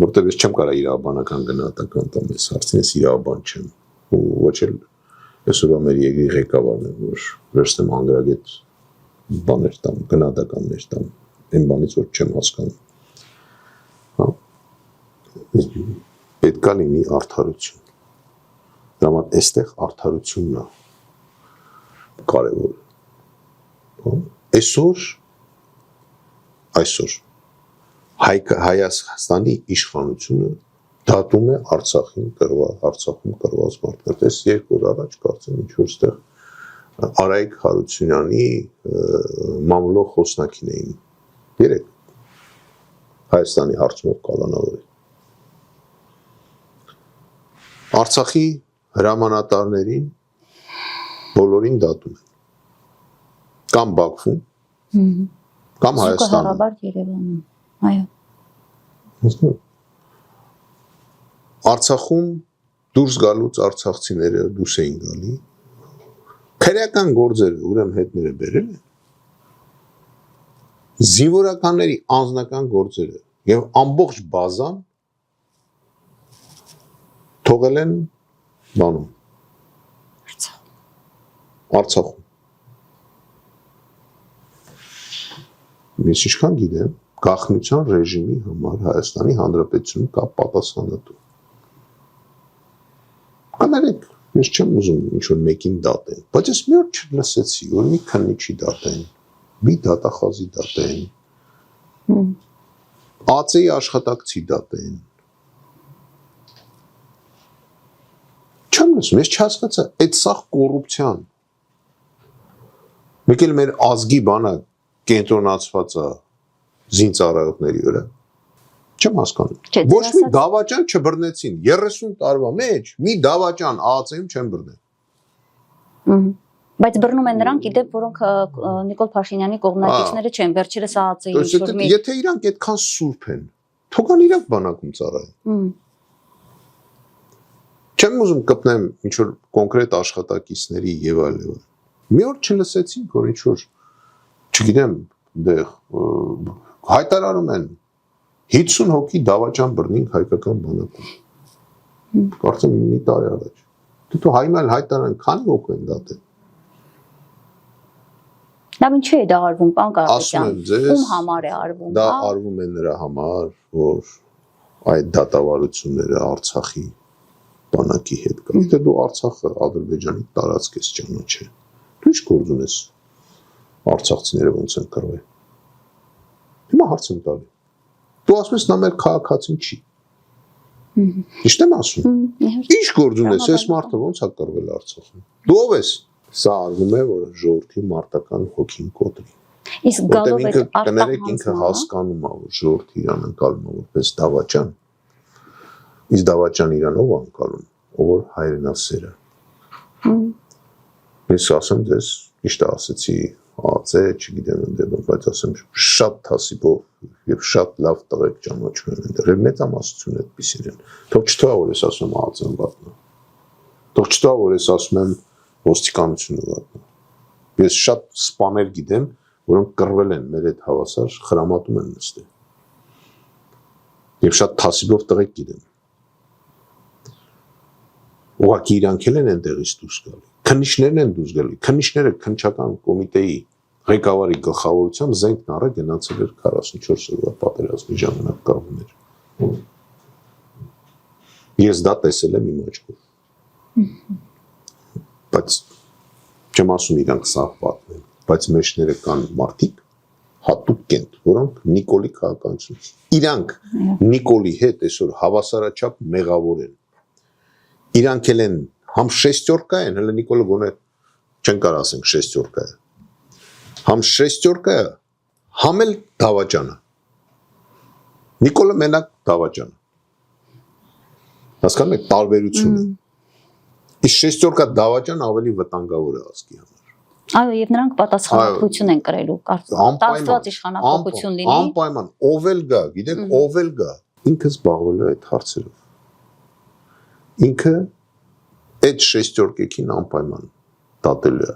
որտեղ ես չեմ կարող իրավաբանական գնահատական տամ այս հարցին, ես իրավաբան չեմ, ոչ էլ այսօրվա մեր երկրի ղեկավարն եմ, որ վերցնեմ անգրագետ բաներ տամ, գնահատականներ տամ, այն բանից որ չեմ հասկանում։ Հա։ Պետք է լինի արդարություն։ Դրա համար այստեղ արդարությունն է կարևորը։ Այսօր Հայաստանի իշխանությունը դատում է Արցախում կրված մարդկանց։ Այս 2 օր առաջ կարծեմ ինչ որ ստեղ Արայիկ Հարությունյանի մամուլող խոսնակին էին 3 Հայաստանի հարցումով կալանավորել։ Արցախի հրամանատարներին բոլորին դատում են։ Կամ Բաքվում, կամ Հայաստանում։ Զուգահեռաբար Երևանում, այո։ Արցախում դուրս գալուց արցախցիները դուրս էին գալի։ Քրեական գործերը ուրեմն հետները բերել են։ Զինվորականների անձնական գործերը եւ ամբողջ բազան թողել են բանում Արցախում։ Ես ինչքան գիտեմ, գաղտնիության ռեժիմի համար Հայաստանի Հանրապետությունում կա պատասխանատու։ Կանարեք, ես չեմ ուզում ինչ-որ մեկին դատեն, բայց ես մի օր չլսեցի, որ մի քննիչի դատեն, մի դատախազի դատեն, ԱԾ-ի աշխատակցի դատեն։ Չեմ լսում, ես չհասկացա, այդ սաղ կոռուպցիան։ Մեկ էլ մեր ազգի բանը կենտրոնացված է զինծառայողների վրա։ Չեմ հասկանում։ Ոչ մի դավաճան չբռնեցին 30 տարվա մեջ, մի դավաճան ԱԱՑ-ում չեն բռնել։ Բայց բռնում են նրանք, իդեպ, որոնք Նիկոլ Փաշինյանի կողմնակիցները չեն, վերջերս ԱԱՑ-ի Եթե իրանք այդքան սուրբ են, թողան իրանք բանակում ծառայեն։ Չեմ ուզում կպնեմ ինչ-որ կոնկրետ աշխատակիցների եւ այլն։ Մի օր չլսեցինք, որ ինչ-որ, չգիտեմ, հայտարարում են 50 հոգի դավաճան բռնենք հայկական բանակում։ Կարծեմ մի տարի առաջ։ Դու հայմալ հայտարարան քանի հոգ են դատել։ Դա ինչու է դա արվում, պարոն Կարապետյան։ Ում համար է արվում։ Դա արվում է նրա համար, որ այդ դատավարությունները Արցախի բանակի հետ կա։ Եթե դու Արցախը Ադրբեջանի տարածք ես ճանաչել, դու ինչ գործ ունես արցախցիները ոնց են կռվել։ Հիմա հարց եմ տալի։ Դու ասում ես նա մեր քաղաքացին չի։ Ի՞նչ եմ ասում։ Ինչ գործ ունես, այս մարդը ոնց է կռվել Արցախում։ Դու ով ես։ Սա արվում է, որ ժողովրդի մարտական հոգին կոտրի։ Իսկ գալով այդ կներեք ինքը հասկանում է, որ ժողովրդի իրան անցալում է որպես դավաճան։ Իսկ դավաճան իրան ով անցալում, ով որ հայրենասեր է։ Ես ասեմ դες, ճիշտ ասեցի, ԱԱՑ, չգիտեմ ընդդեմ, բայց ասեմ շատ թասիբով եւ շատ լավ տղեկ ճանաչում են այնտեղ։ Եվ մեծամասնությունը այդպիսին են։ Թող չթվա, որ ես ասում եմ ԱԱՑ-ն վատնա։ Թող չթվա, որ ես ասում եմ ոստիկանությունը վատնա։ Ես շատ սպաներ գիտեմ, որոնք կռվել են մեր այդ հավասար խրամատում են նստել։ Եվ շատ թասիբով տղեկ գիտեմ։ Ուղղակի իրանք են այնտեղից դուրս գալի։ Քննիչներն են դուրս գալի։ Քննիչները քննչական կոմիտեի ղեկավարի գլխավորությամբ զենք նարը գնացել էր 44 օրվա պատերազմի ժամանակ կռվում էր։ Ես դա տեսել եմ իմ աչքով։ Բայց չեմ ասում իրանք սաղ պատմեն, բայց մեջները կան մարդիկ հատուկ կենտ, որոնք Նիկոլի քաղաքացիություն։ Իրանք Նիկոլի հետ այսօր հավասարաչափ մեղավոր են։ Իրանք էլ են համ շեստյորկա են, հələ Նիկոլը գոնե չեն կարող ասենք շեստյորկա է։ Համ շեստյորկա է, համ էլ դավաճանը։ Նիկոլը մենակ դավաճանը։ Հասկանում եք տարբերությունը։ Իսկ շեստյորկա դավաճան ավելի վտանգավոր է ազգի համար։ Այո, եւ նրանք պատասխանատվություն են կրելու, կարծում տարածված իշխանապողություն լինի։ Անպայման, ով էլ գա, գիտեք, ով էլ գա, ինքը զբաղվել է այդ հարցերով։ Ինքը այդ շեստյորկեքին անպայման դատել է։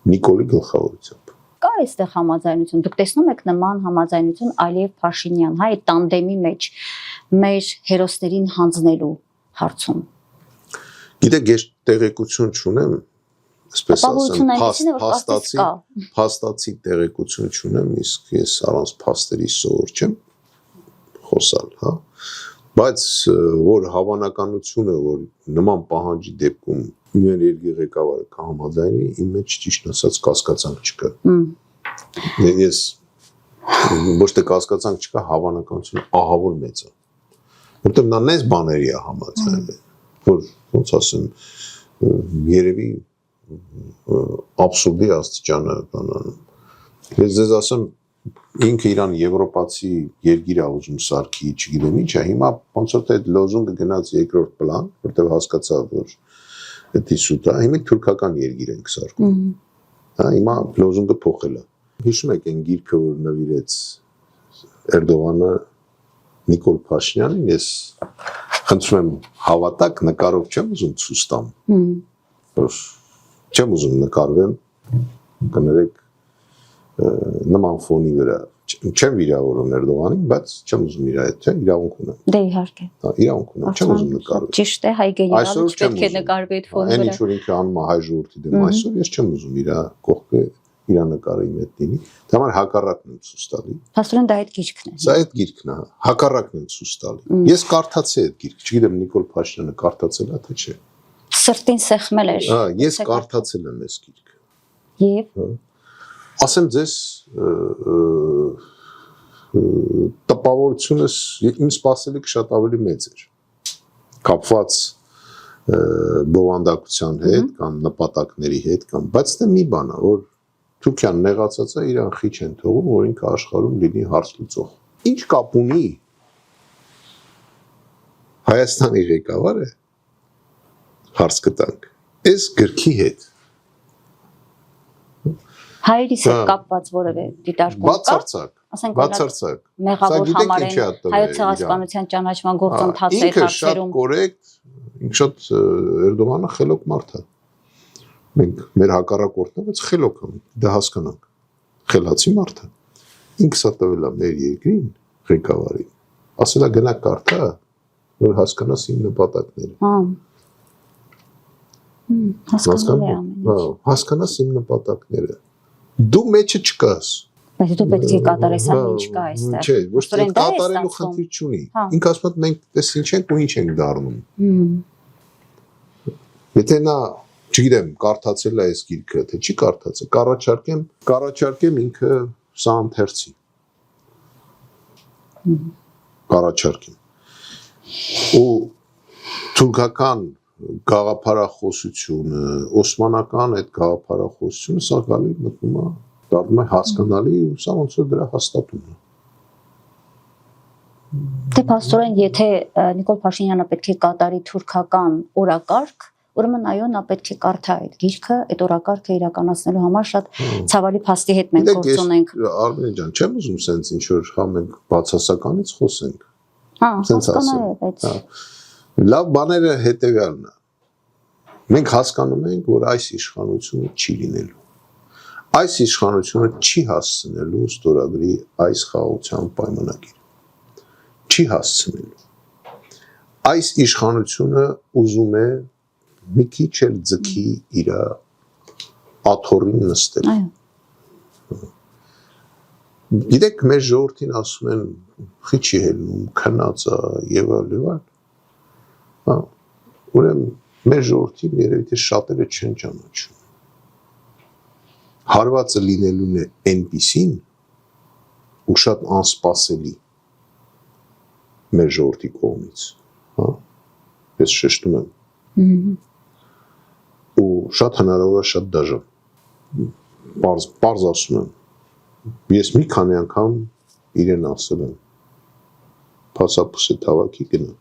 Նիկոլի գլխավորությամբ։ Կա այստեղ համաձայնություն։ Դուք տեսնում եք նման համաձայնություն Ալիև-Փաշինյան, հա, այդ տանդեմի մեջ մեր հերոսներին հանձնելու հարցում։ Գիտեք, ես տեղեկություն չունեմ, այսպես ասեմ, փաստացի տեղեկություն չունեմ, իսկ ես առանց փաստերի սովոր չեմ խոսալ, հա, բայց որ հավանականությունը, որ նման պահանջի դեպքում մեր երկրի ղեկավարը կհամաձայնվի, իմ մեջ ճիշտ ասած կասկածանք չկա։ Ես ոչ թե կասկածանք չկա, հավանականությունը ահավոր մեծ է։ Որտեղ նա նես բաների է համաձայնվել, որ ոնց ասեմ, երևի աբսուրդի աստիճանը կանանում։ Ես ձեզ ասեմ, ինքը իրան եվրոպացի երկիր է ուզում սարքի, չգիտեմ ինչ է, հիմա ոնց որ այդ լոզունգը գնաց երկրորդ պլան, որտեղ հասկացա, որ դա սուտ է, հիմա թուրքական երկիր ենք սարքում։ Հա, հիմա լոզունգը փոխել է։ Հիշում եք այն գիրքը, որ նվիրեց Էրդողանը Նիկոլ Փաշինյանին, ես խնդրում եմ հավատակ, նկարով չեմ ուզում ցույց տամ։ Որ չեմ ուզում նկարվեմ, կներեք նման ֆոնի վրա չեմ վիրավորում Էրդողանին, բայց չեմ ուզում իր այդ, չէ, իրավունք ունեմ։ Դե իհարկե։ Հա, իրավունք ունեմ, չեմ ուզում նկարվել։ Ճիշտ է, հայ գեներալը չպետք է նկարվի այդ ֆոնի վրա։ Այն ինչ որ ինքը անում է հայ ժողովրդի դեմ այսօր, ես չեմ ուզում իր կողքը իր նկարը իմ հետ լինի։ Դա համար հակառակն եմ ցույց տալի։ Փաստորեն դա այդ գիրքն է։ Սա այդ գիրքն է, հակառակն եմ ցույց տալի։ Ես կարդացի այդ գիրքը, չգիտեմ Նիկոլ Փաշինյանը կարդացել է թե չէ։ Սրտին սեղմել էր։ Հա, ես կարդացել եմ այս գիրքը։ Եվ ասեմ ձեզ տպավորությունս իմ սպասելիքը շատ ավելի մեծ էր կապված բովանդակության հետ կամ նպատակների հետ կամ բայց դա մի բան է որ Թուրքիան նեղացած է, իրան խիչ են թողում, որ ինքը աշխարհում լինի հարց լուծող։ Ինչ կապ ունի Հայաստանի ղեկավարը հարց կտանք։ Այս գրքի հետ հայերիս հետ կապված որևէ դիտարկում կա։ Բացարձակ։ Մեղավոր համարեն հայոց ցեղասպանության ճանաչման գործընթացի հարցերում։ Ինքը շատ Էրդողանը խելոք մարդ է։ Մենք մեր հակառակորդն է, բայց խելոք է, դա հասկանանք։ Խելացի մարդ է։ Ինքս է տվել է մեր երկրին ղեկավարին։ Ասել է գնա կարդա, որ հասկանաս իմ նպատակները։ Հասկանաս իմ նպատակները։ Դու մեջը չկաս։ Բայց դու պետք է կատարես այն ինչ կա այստեղ։ Չէ, ոչ թե կատարելու խնդիր չունի։ Ինքը ասում է մենք տես ինչ ենք ու ինչ ենք դառնում։ Եթե նա, չգիտեմ, կարդացել է այս գիրքը, թե չի կարդացել, կառաջարկեմ ինքը սա ընթերցի։ Կառաջարկեմ։ Ու թուրքական գաղափարախոսությունը, օսմանական այդ գաղափարախոսությունը սա գալի մտնում է, դառնում է հասկանալի ու սա ոնց որ դրա հաստատումն է։ Դե փաստորեն, եթե Նիկոլ Փաշինյանը պետք է կատարի թուրքական օրակարգ, ուրեմն այո, նա պետք է կարդա այդ գիրքը, այդ օրակարգը իրականացնելու համար շատ ցավալի փաստի հետ մենք գործ ունենք։ Արմեն ջան, չեմ ուզում սենց ինչ որ հա մենք բացասականից խոսենք։ Հասկանալի է, բայց լավ բաները հետևյալն է։ Մենք հասկանում ենք, որ այս իշխանությունը չի լինելու։ Այս իշխանությունը չի հասցնելու ստորագրի այս խաղաղության պայմանագիր։ Չի հասցնելու։ Այս իշխանությունը ուզում է մի քիչ էլ ձգի իր աթոռին նստել։ Գիտեք, մեր ժողովրդին ասում են խիչի հելնում, քնած է եւ այլն։ Ուրեմն մեր ժողովրդին երևի թե շատերը չեն ճանաչում։ Հարվածը լինելուն է այնպիսին ու շատ անսպասելի մեր ժողովրդի կողմից, հա։ Ես շեշտում եմ։ Ու շատ հնարավոր է շատ դաժան։ Պարզ ասում եմ։ Ես մի քանի անգամ իրեն ասել եմ։ Փասապուսը թավակի գնա։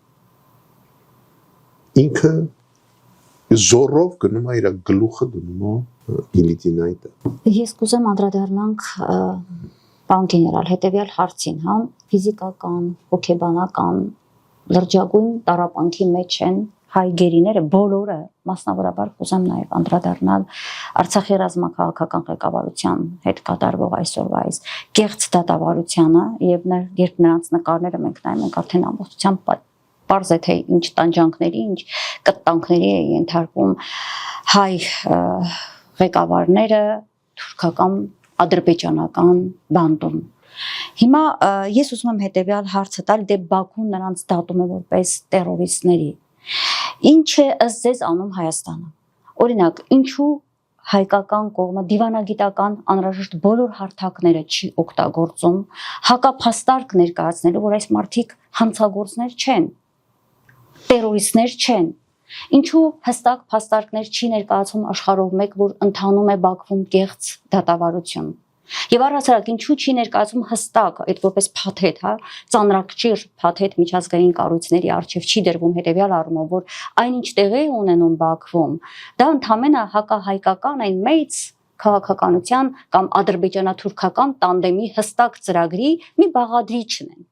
Ինքը զորով գնում է իր գլուխը դնում է իլիտին այդը։ Ես կուզեմ անդրադառնանք պարոն գեներալ հետևյալ հարցին, հա, ֆիզիկական, հոգեբանական լրջագույն տառապանքի մեջ են հայ գերիները բոլորը, մասնավորաբար կուզեմ նաև անդրադառնալ Արցախի ռազմաքաղաքական ղեկավարության հետ կատարվող այսօրվա այս կեղծ դատավարությանը եւ երբ նրանց նկարները մենք նայում ենք արդեն ամբողջությամբ պարզ է թե ինչ տանջանքների, ինչ կտանքների է ենթարկում հայ ղեկավարները թուրքական ադրբեջանական բանդում։ Հիմա ես ուզում եմ հետևյալ հարցը տալ, դե Բաքուն նրանց դատում է որպես տերորիստների։ Ինչ է ըստ ձեզ անում Հայաստանը։ Օրինակ, ինչու հայկական կողմը դիվանագիտական անհրաժեշտ բոլոր հարթակները չի օգտագործում հակափաստարկ ներկայացնելու, որ այս մարդիկ հանցագործներ չեն, տերորիստներ չեն։ Ինչու հստակ փաստարկներ չի ներկայացում աշխարհով մեկ, որ ընթանում է Բաքվում կեղծ դատավարություն։ Եվ առհասարակ ինչու չի ներկայացում հստակ այդ որպես փաթեթ, հա, ծանրակշիռ փաթեթ միջազգային կառույցների արչև չի դրվում հետևյալ առումով, որ այնինչ տեղի է ունենում Բաքվում, դա ընդհանրապես հակահայկական այն մեծ քաղաքականության կամ ադրբեջանա-թուրքական տանդեմի հստակ ծրագրի մի բաղադրիչն են։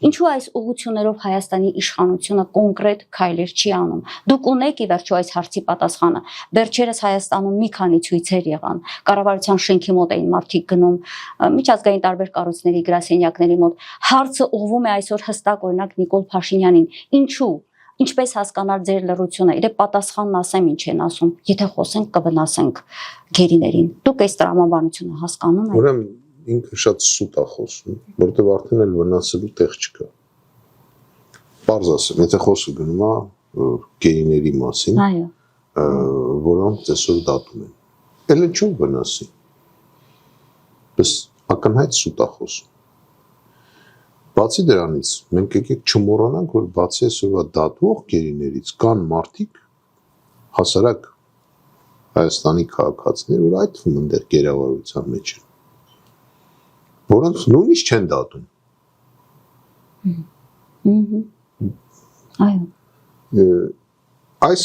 Ինչու այս ուղղություններով Հայաստանի իշխանությունը կոնկրետ քայլեր չի անում։ Դուք ունեք ի վերջո այս հարցի պատասխանը։ Վերջերս Հայաստանում մի քանի ցույցեր եղան։ Կառավարության շենքի մոտ էին մարդիկ գնում, միջազգային տարբեր կառույցների գրասենյակների մոտ։ Հարցը ուղղվում է այսօր հստակ օրինակ Նիկոլ Փաշինյանին։ Ինչու։ Ինչպես հասկանալ ձեր լռությունը։ Իրե պատասխանն ասեմ ինչ են ասում։ Եթե խոսենք կվնասենք գերիներին։ Դուք այս տրամաբանությունը հասկանում եք։ Ուրեմն ինքը շատ սուտ է խոսում, որտեղ արդեն էլ վնասելու տեղ չկա։ Պարզ ասեմ, եթե խոսքը գնում է գերիների մասին, որոնք այսօր դատում են։ Էլ չու վնասի։ Բայց ակնհայտ սուտ է խոսում։ Բացի դրանից, մենք եկեք չմոռանանք, որ բացի այսօրվա դատվող գերիներից կան մարդիկ հասարակ Հայաստանի քաղաքացիներ, որ այդ թվում ընդեր գերավարության մեջ են, որոնց նույնիսկ չեն դատում։ Այո։ Այս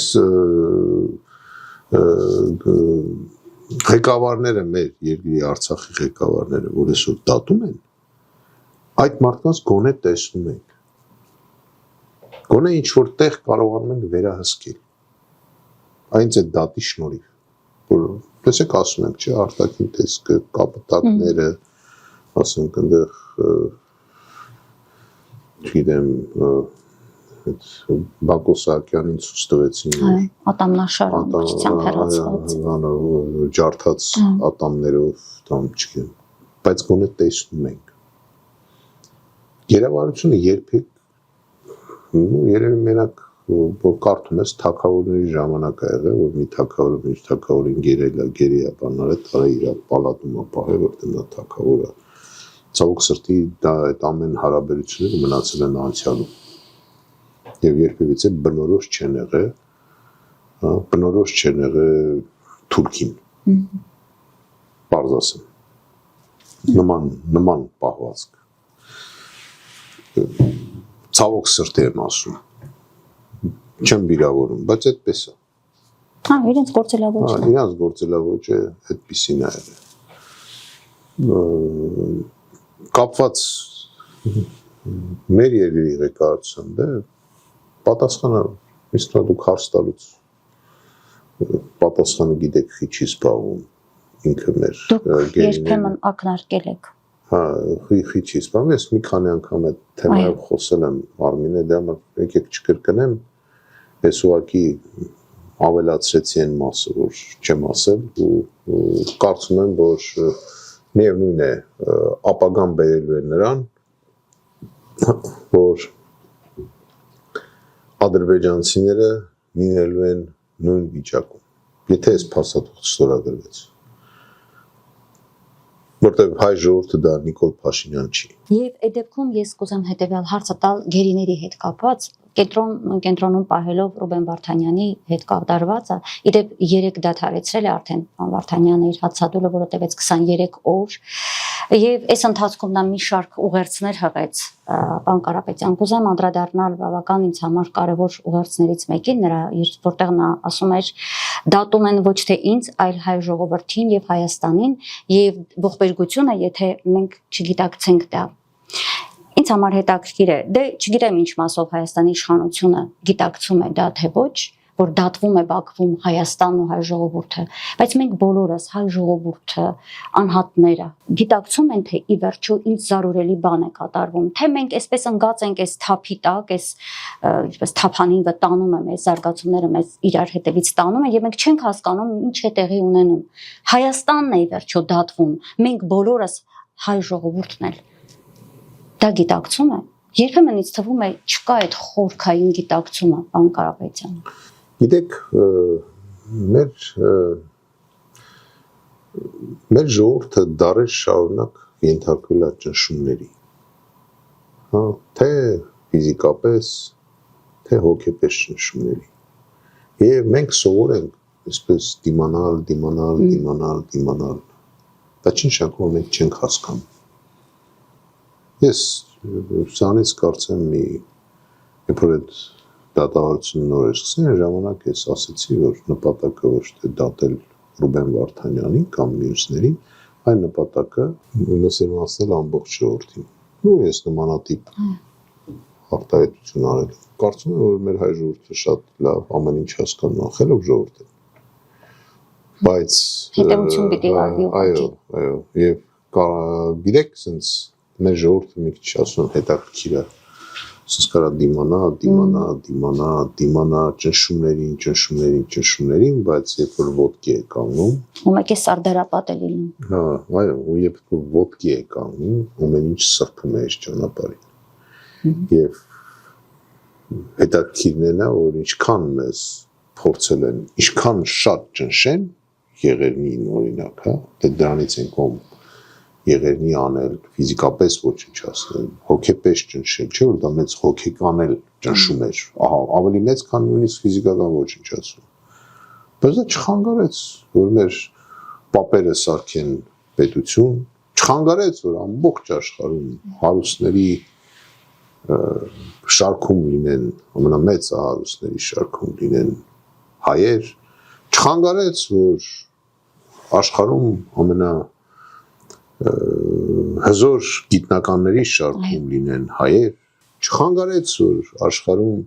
ղեկավարները մեր երկրի Արցախի ղեկավարները, որ այսօր դատում են, այդ մարդկանց գոնե տեսնում ենք։ Գոնե ինչ որ տեղ կարողանում ենք վերահսկել։ Այնց այդ դատի շնորհիվ, որ տեսեք ասում ենք, չէ, արտաքին տեսքը, կապտակները, ասենք այնտեղ չգիտեմ, այդ Բակո Սահակյանին ցույց տվեցին, ատամնաշարը քիչությամբ հեռացված, ջարդած ատամներով, там չգիտեմ, բայց գոնե տեսնում ենք։ Գերավարությունը երբեք երևի մենակ որ կարդում ես թագավորների ժամանակ ա եղել, որ մի թագավորը ինչ թագավորին գերի է բանալը, տարա իր պալատում ապահե, որտեղ նա թագավորը։ Ցավոք սրտի դա այդ ամեն հարաբերությունները մնացել են անցյալում։ Եվ երբևիցե բնորոշ չեն եղել Թուրքին։ Պարզ ասեմ։ Նման պահվածք։ Ցավոք սրտի եմ ասում։ Չեմ վիրավորում, բայց այդպես է։ Հա, իրենց գործելավոճն է։ Իրենց գործելավոճը այդպիսին է եղել։ Կապված մեր երկրի ղեկավարությամբ է պատասխանը իսկ դուք հարց տալուց պատասխանը գիտեք քիչ զբաղվում ինքը մեր դուք երբեմն ակնարկել եք։ Հա, քիչ զբաղվում ես մի քանի անգամ այդ թեմայով խոսել եմ Արմինե դե համար եկեք չկրկնեմ ես ուղղակի ավելացրեցի այն մասը որ չեմ ասել ու կարծում եմ որ միևնույն է ապագան բերելու է նրան որ ադրբեջանցիները լինելու են նույն վիճակում եթե այս փաստաթուղթը ստորագրվեց որտեղ հայ ժողովուրդը դա Նիկոլ Փաշինյան չի Եվ այդ դեպքում ես կուզեմ հետևյալ հարցը տալ գերիների հետ կապված կենտրոնում պահելով Ռուբեն Վարդանյանի հետ կապդարվածը իդեպ 3 դադարեցրել է արդեն Վարդանյանը իր հացադուլը որը տևեց 23 օր եւ այս ընթացքում նա մի շարք ուղերձներ հղեց պարոն Կարապետյան կուզեմ անդրադառնալ բավական ինձ համար կարևոր ուղերձներից մեկին նրա որտեղ նա ասում էր դատում են ոչ թե ինձ այլ հայ ժողովրդին եւ Հայաստանին եւ ողբերգությունը եթե մենք չգիտակցենք դա Ինձ համար հետաքրքիր է, դե չգիտեմ ինչ մասով Հայաստանի իշխանությունը գիտակցում է դա թե ոչ, որ դատվում է Բաքվում Հայաստանն ու հայ ժողովուրդը, բայց մենք բոլորս հայ ժողովուրդը, անհատները գիտակցում են թե ի վերջո ինչ զարուրելի բան է կատարվում, թե մենք այսպես ընկած ենք այս թափի տակ, այս ինչպես թափանին վտանում է մեզ զարգացումները մեզ իրար հետևից տանում են եւ մենք չենք հասկանում ինչ է տեղի ունենում։ Հայաստանն է ի վերջո դատվում, մենք բոլորս հայ ժողովուրդն էլ Դա գիտակցում է։ Երբեմն ինձ թվում է չկա այդ խորքային գիտակցումը, պարոն Կարապետյան։ Գիտեք, մեր ժողովուրդը դարեր շարունակ ենթարկվել է ճնշումների։ Հա, թե ֆիզիկապես, թե հոգեպես ճնշումների։ Եվ մենք սովոր ենք այսպես դիմանալ։ Դա չնշանակում մենք չենք հասկանում։ Ես սրանից կարծեմ երբ որ այդ դատավարությունը նոր էր սկսել, ժամանակ ես ասացի, որ նպատակը ոչ թե դատել Ռուբեն Վարդանյանին կամ մյուսներին, այլ նպատակը ուսումնասիրել ամբողջ ժողովրդին։ Ու ես նմանատիպ արտահայտություն արել։ Կարծում եմ, որ մեր հայ ժողովուրդը շատ լավ ամեն ինչ հասկանում, խելոք ժողովուրդ է։ Բայց հետևություն պիտի արվի։ Այո, եւ գիտեք, sense մեր ժողովուրդը մի քիչ ասում հետաքրքիր է ասես կարա դիմանա ճնշումներին, բայց երբ որ ոտքի է կանգնում ու մեկ է սարդարապատ է լինում հա, այո, ու երբ որ ոտքի է կանգնում ամեն ինչ սրբում է այս ճանապարհին եւ հետաքրքիրն է որ ինչքան մեզ փորձել են ինչքան շատ ճնշեն եղերնին օրինակ, հա, դե դրանից են կողմ եղերնի անել, ֆիզիկապես ոչնչացնել, հոգեպես ճնշել, չէ՞ որ դա մեծ հոգեկան էլ ճնշում էր, ահա, ավելի մեծ քան նույնիսկ ֆիզիկական ոչնչացում։ բայց դա չխանգարեց, որ մեր պապերը սարքեն պետություն, չխանգարեց, որ ամբողջ աշխարհում հարուստների շարքում լինեն, ամենամեծ հարուստների շարքում լինեն հայեր, չխանգարեց, որ աշխարհում հզոր գիտնականների շարքում լինեն հայեր, չխանգարեց, որ աշխարհում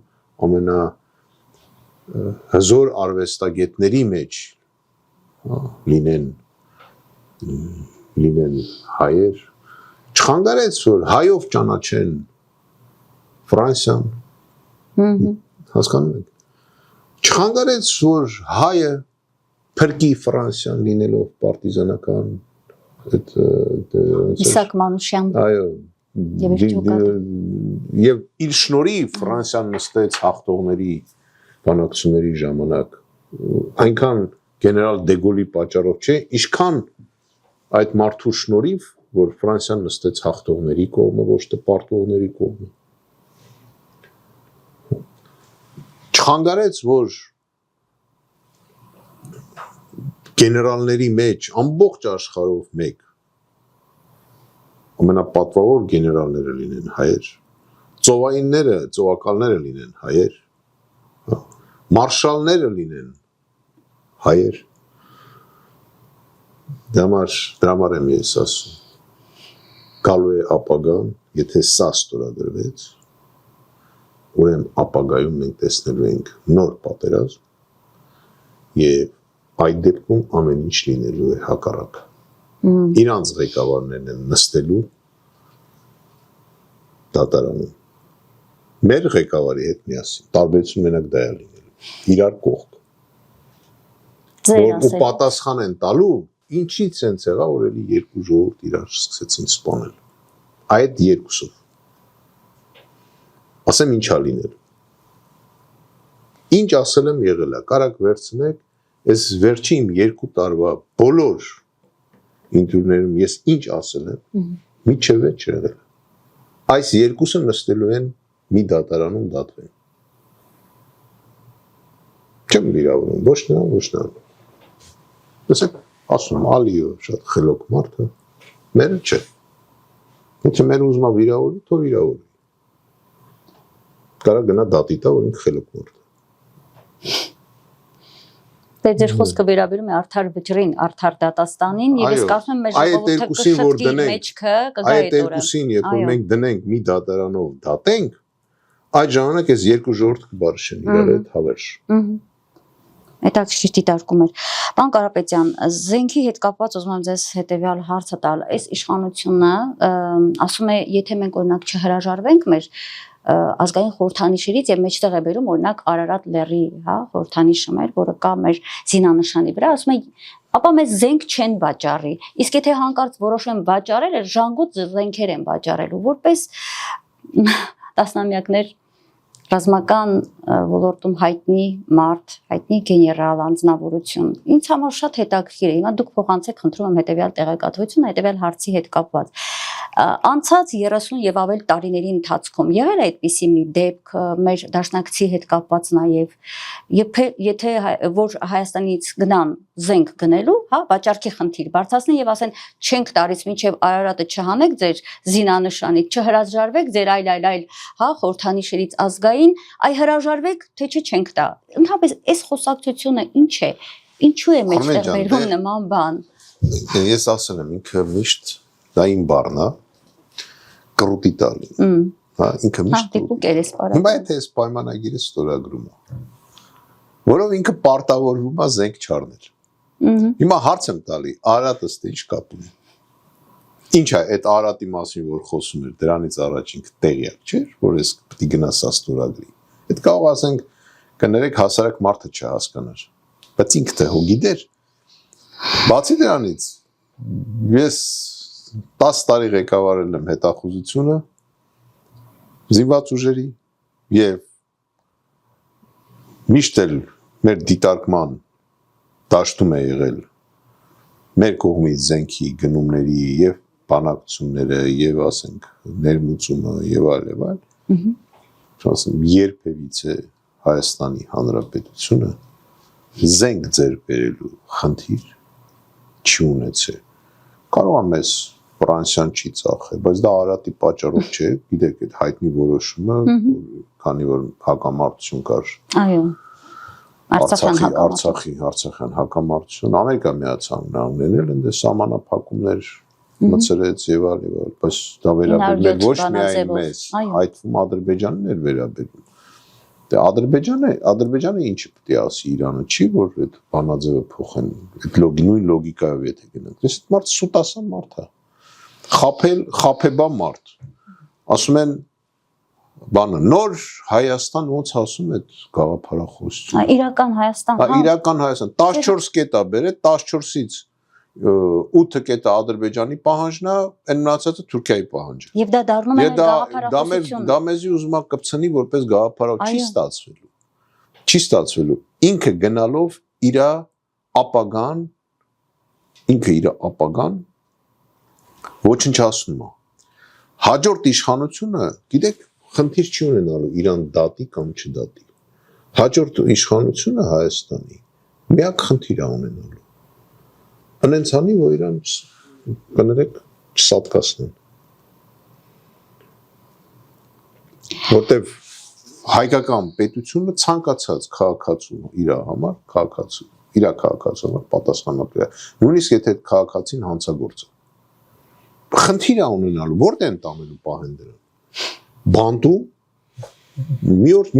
հզոր արվեստագետների մեջ լինեն հայեր, չխանգարեց, որ հայով ճանաչեն Ֆրանսիան, հասկանում եք, չխանգարեց, որ հայը փրկի Ֆրանսիան լինելով պարտիզանական Իսակ Մանուշյան եւ իր շնորհիվ Ֆրանսիան նստեց հաղթողների բանակցությունների ժամանակ այնքան գեներալ Դեգոլի պատճառով չէ, ինչքան այդ մարդու շնորհիվ, որ Ֆրանսիան նստեց հաղթողների կողմը, ոչ թե պարտվողների կողմը։ Չխանգարեց, որ գեներալների մեջ ամբողջ աշխարհով մեկ ամենապատվավոր գեներալները լինեն հայեր, ծովայինները, ծովակալները լինեն հայեր, մարշալները լինեն հայեր, դրամար եմ ես ասում, գալու է ապագան, եթե սա ստորագրվեց, ուրեմն ապագայում մենք տեսնելու ենք նոր պատերազմ եւ այդ դեպքում ամեն ինչ լինելու է հակառակը։ Իրանց ղեկավարներն են նստելու դատարանում։ Մեր ղեկավարի հետ միասին, տարբերություն մենակ դա է լինելու։ Իրար կողք։ Ու պատասխան են տալու, ինչից են եղավ, որ էլի երկու ժողովուրդ իրար սկսեցին սպանել։ Այդ երկուսով։ Ասեմ ինչա լինել։ Ինչ ասել եմ եղել է, կարակ վերցնեք, այս վերջին 2 տարվա բոլոր ինտերվյուներում ես ինչ ասել եմ, միջև է չեղել։ Այս երկուսը նստելու են մի դատարանում դատվեն։ Չեմ վիրավորում, ոչ նրան, ոչ նրան։ Տեսեք, ասում Ալիո շատ խելոք մարդ է, մերը չէ։ Եթե մեր ուզում է վիրավորի, թող վիրավորի։ Կարա գնա դատի տա, որ ինքը խելոք մարդ է։ Դե ձեր խոսքը վերաբերում է արդար վճռին, արդար դատաստանին, եւ ես կարծում եմ մեր ժողովուրդը կշտկի մեջքը կգա այդ օրը։ Այդ երկուսին, երբ որ մենք դնենք մի դատարանով դատենք, այդ ժամանակ այս երկու ժողովուրդ կբարձրեն իրար հետ հավերժ։ Հետաքրքիր դիտարկում էր։ Պարոն Կարապետյան, զենքի հետ կապված ուզում եմ ձեզ հետեւյալ հարցը տալ։ Այս իշխանությունը ասում է, եթե մենք օրինակ չհրաժարվենք մեր ազգային խորհրդանիշերից եւ մեջտեղ է բերում օրինակ Արարատ լեռի, հա, խորհրդանիշը մեր, որը կա մեր զինանշանի վրա, ասում է, ապա մեզ զենք չեն վաճառի։ Իսկ եթե հանկարծ որոշեն վաճառել, ժանգուտ զենքեր են վաճառելու, որպես տասնամյակներ ռազմական ոլորտում հայտնի մարդ, հայտնի գեներալ անձնավորություն։ Ինձ համար շատ հետաքրքիր է։ Հիմա դուք փոխանցեք, խնդրում եմ հետեւյալ տեղեկատվությունը, հետեւյալ հարցի հետ կապված։ Անցած 30 եւ ավել տարիների ընթացքում եղել է այդպիսի մի դեպք մեր դաշնակցի հետ կապված նաեւ, եթե որ Հայաստանից գնան զենք գնելու, հա, վաճառքի խնդիր բարձրացնեն եւ ասեն չենք տալիս մինչեւ Արարատը չհանեք ձեր զինանշանից, չհրաժարվեք ձեր այլ, հա, խորհրդանիշերից ազգային, այ հրաժարվեք, թե չենք տա։ Ընդհանրապես այս խոսակցությունը ինչ է։ Ինչու է մեջտեղ վերում նման բան։ Ես ասել եմ, ինքը միշտ դա իմ բառն է, կռուտի տալի։ Հա, ինքը միշտ։ Հիմա եթե այս պայմանագիրը ստորագրում է, որով ինքը պարտավորվում է զենք չառնել։ Հիմա հարց եմ տալի, Արարատը ստե ինչ կապ ունի։ Ինչ է այդ Արարատի մասին, որ խոսում էր, դրանից առաջ ինքը տեղյակ չէր, որ ես պետք է գնա սա ստորագրի։ Այդ կարող ասենք, կներեք հասարակ մարդը չհասկանար, բայց ինքը թե հո գիտեր։ Բացի դրանից, ես 10 տարի ղեկավարել եմ հետախուզությունը զինված ուժերի եւ միշտ էլ մեր դիտարկման դաշտում է եղել մեր կողմից զենքի գնումների եւ բանակցությունները եւ ասենք ներմուծումը եւ այլ ասեմ երբևիցե Հայաստանի Հանրապետությունը զենք ձեր բերելու խնդիր չի ունեցել։ Կարող է մեզ Ֆրանսիան չի ծախել, բայց դա Արարատի պատճառով չէ, գիտեք, այդ հայտնի որոշումը, քանի որ հակամարտություն կար։ Այո։ Արցախյան հակամարտություն, Ամերիկա Միացյալ Նահանգներն են սահմանափակումներ մտցրեց եւ այլ, բայց դա վերաբերում է ոչ միայն մեզ, այդ թվում Ադրբեջանն էր վերաբերում։ Դե Ադրբեջանը ինչ պետք է ասի Իրանը, չի որ այդ բանաձևը փոխեն, այդ նույն լոգիկայով եթե գնանք։ Այս մարդ սուտասան մարդ է։ Խափեբա մարդ։ Ասում են բանը նոր Հայաստան ոնց ասում այդ գաղափարախոսությունը։ Իրական Հայաստան։ Իրական Հայաստան 14 կետ է բերել, 14-ից 8 կետը Ադրբեջանի պահանջն է, այն մնացածը Թուրքիայի պահանջը։ Եվ դա դառնում է գաղափարախոսություն։ Դա մեզի ուզում է կպցնի որպես գաղափարախոս, չի ստացվելու։ Ինքը գնալով իր ապագան ոչնչացնում է։ Հաջորդ իշխանությունը, գիտեք, խնդիր չի ունենալու Իրան դատի կամ չդատի։ Հաջորդ իշխանությունը Հայաստանի միակ խնդիր է ունենալու։ Անենցանի, որ իրան կներեք չսատկասնեն։ Որտև հայկական պետությունը ցանկացած քաղաքացու իր համար պատասխանատու է։ Նույնիսկ եթե այդ քաղաքացին հանցագործ է։ Խնդիր է ունենալու, որտե են տանելու պահեն դրան։ Բանտում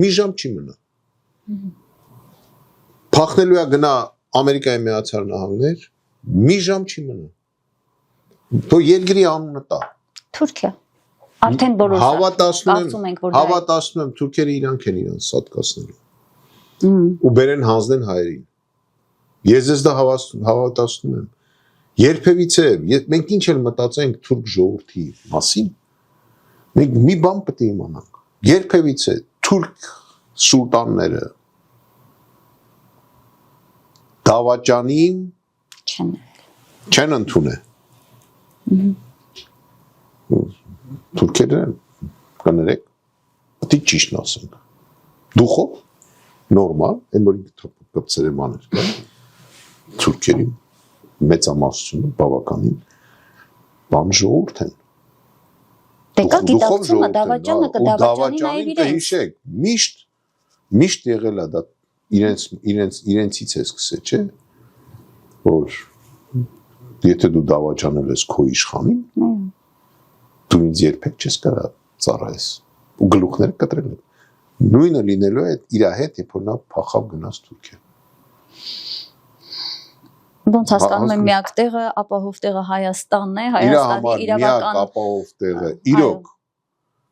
մի ժամ չի մնա։ Փախնելու է գնա Ամերիկայի Միացյալ Նահանգներ, մի ժամ չի մնա։ Թող երկրի անունը տա։ Թուրքիա։ Արդեն բոլորը հավատացնում եմ թուրքերը իրանք են իրան սատկացնելու։ Ու բերեն հանձնեն հայերին։ Ես դա հավատացնում եմ։ Երբևիցե մենք ինչ էլ մտածենք թուրք ժողովրդի մասին, մենք մի բան պետք է իմանանք։ Երբևիցե թուրք սուլտանները դավաճանին չեն ընդունել։ Թուրքերը կներեք, պետք է ճիշտն ասենք։ Դուխով նորմալ, այն որ ինքը կպցրել բաներ, թուրքերի մեծամասնությունը բավականին բան ժողովուրդ են։ Դե կա գիտակցումը դավաճանը կդավաճանի նաև իրենց։ Հիշեք, միշտ եղել է դա իրենցից է սկսել, չէ՞, որ եթե դու դավաճանել ես քո իշխանին, դու ինձ երբեք չես կարա ծառայես ու գլուխները կտրել են։ Նույնը լինելու է իր հետ, երբ որ նա փախավ գնաց Թուրքիա։ Ոնց հասկանում եմ միակ տեղը, ապահով տեղը Հայաստանն է, Հայաստանի իրավական միակ ապահով տեղը իրոք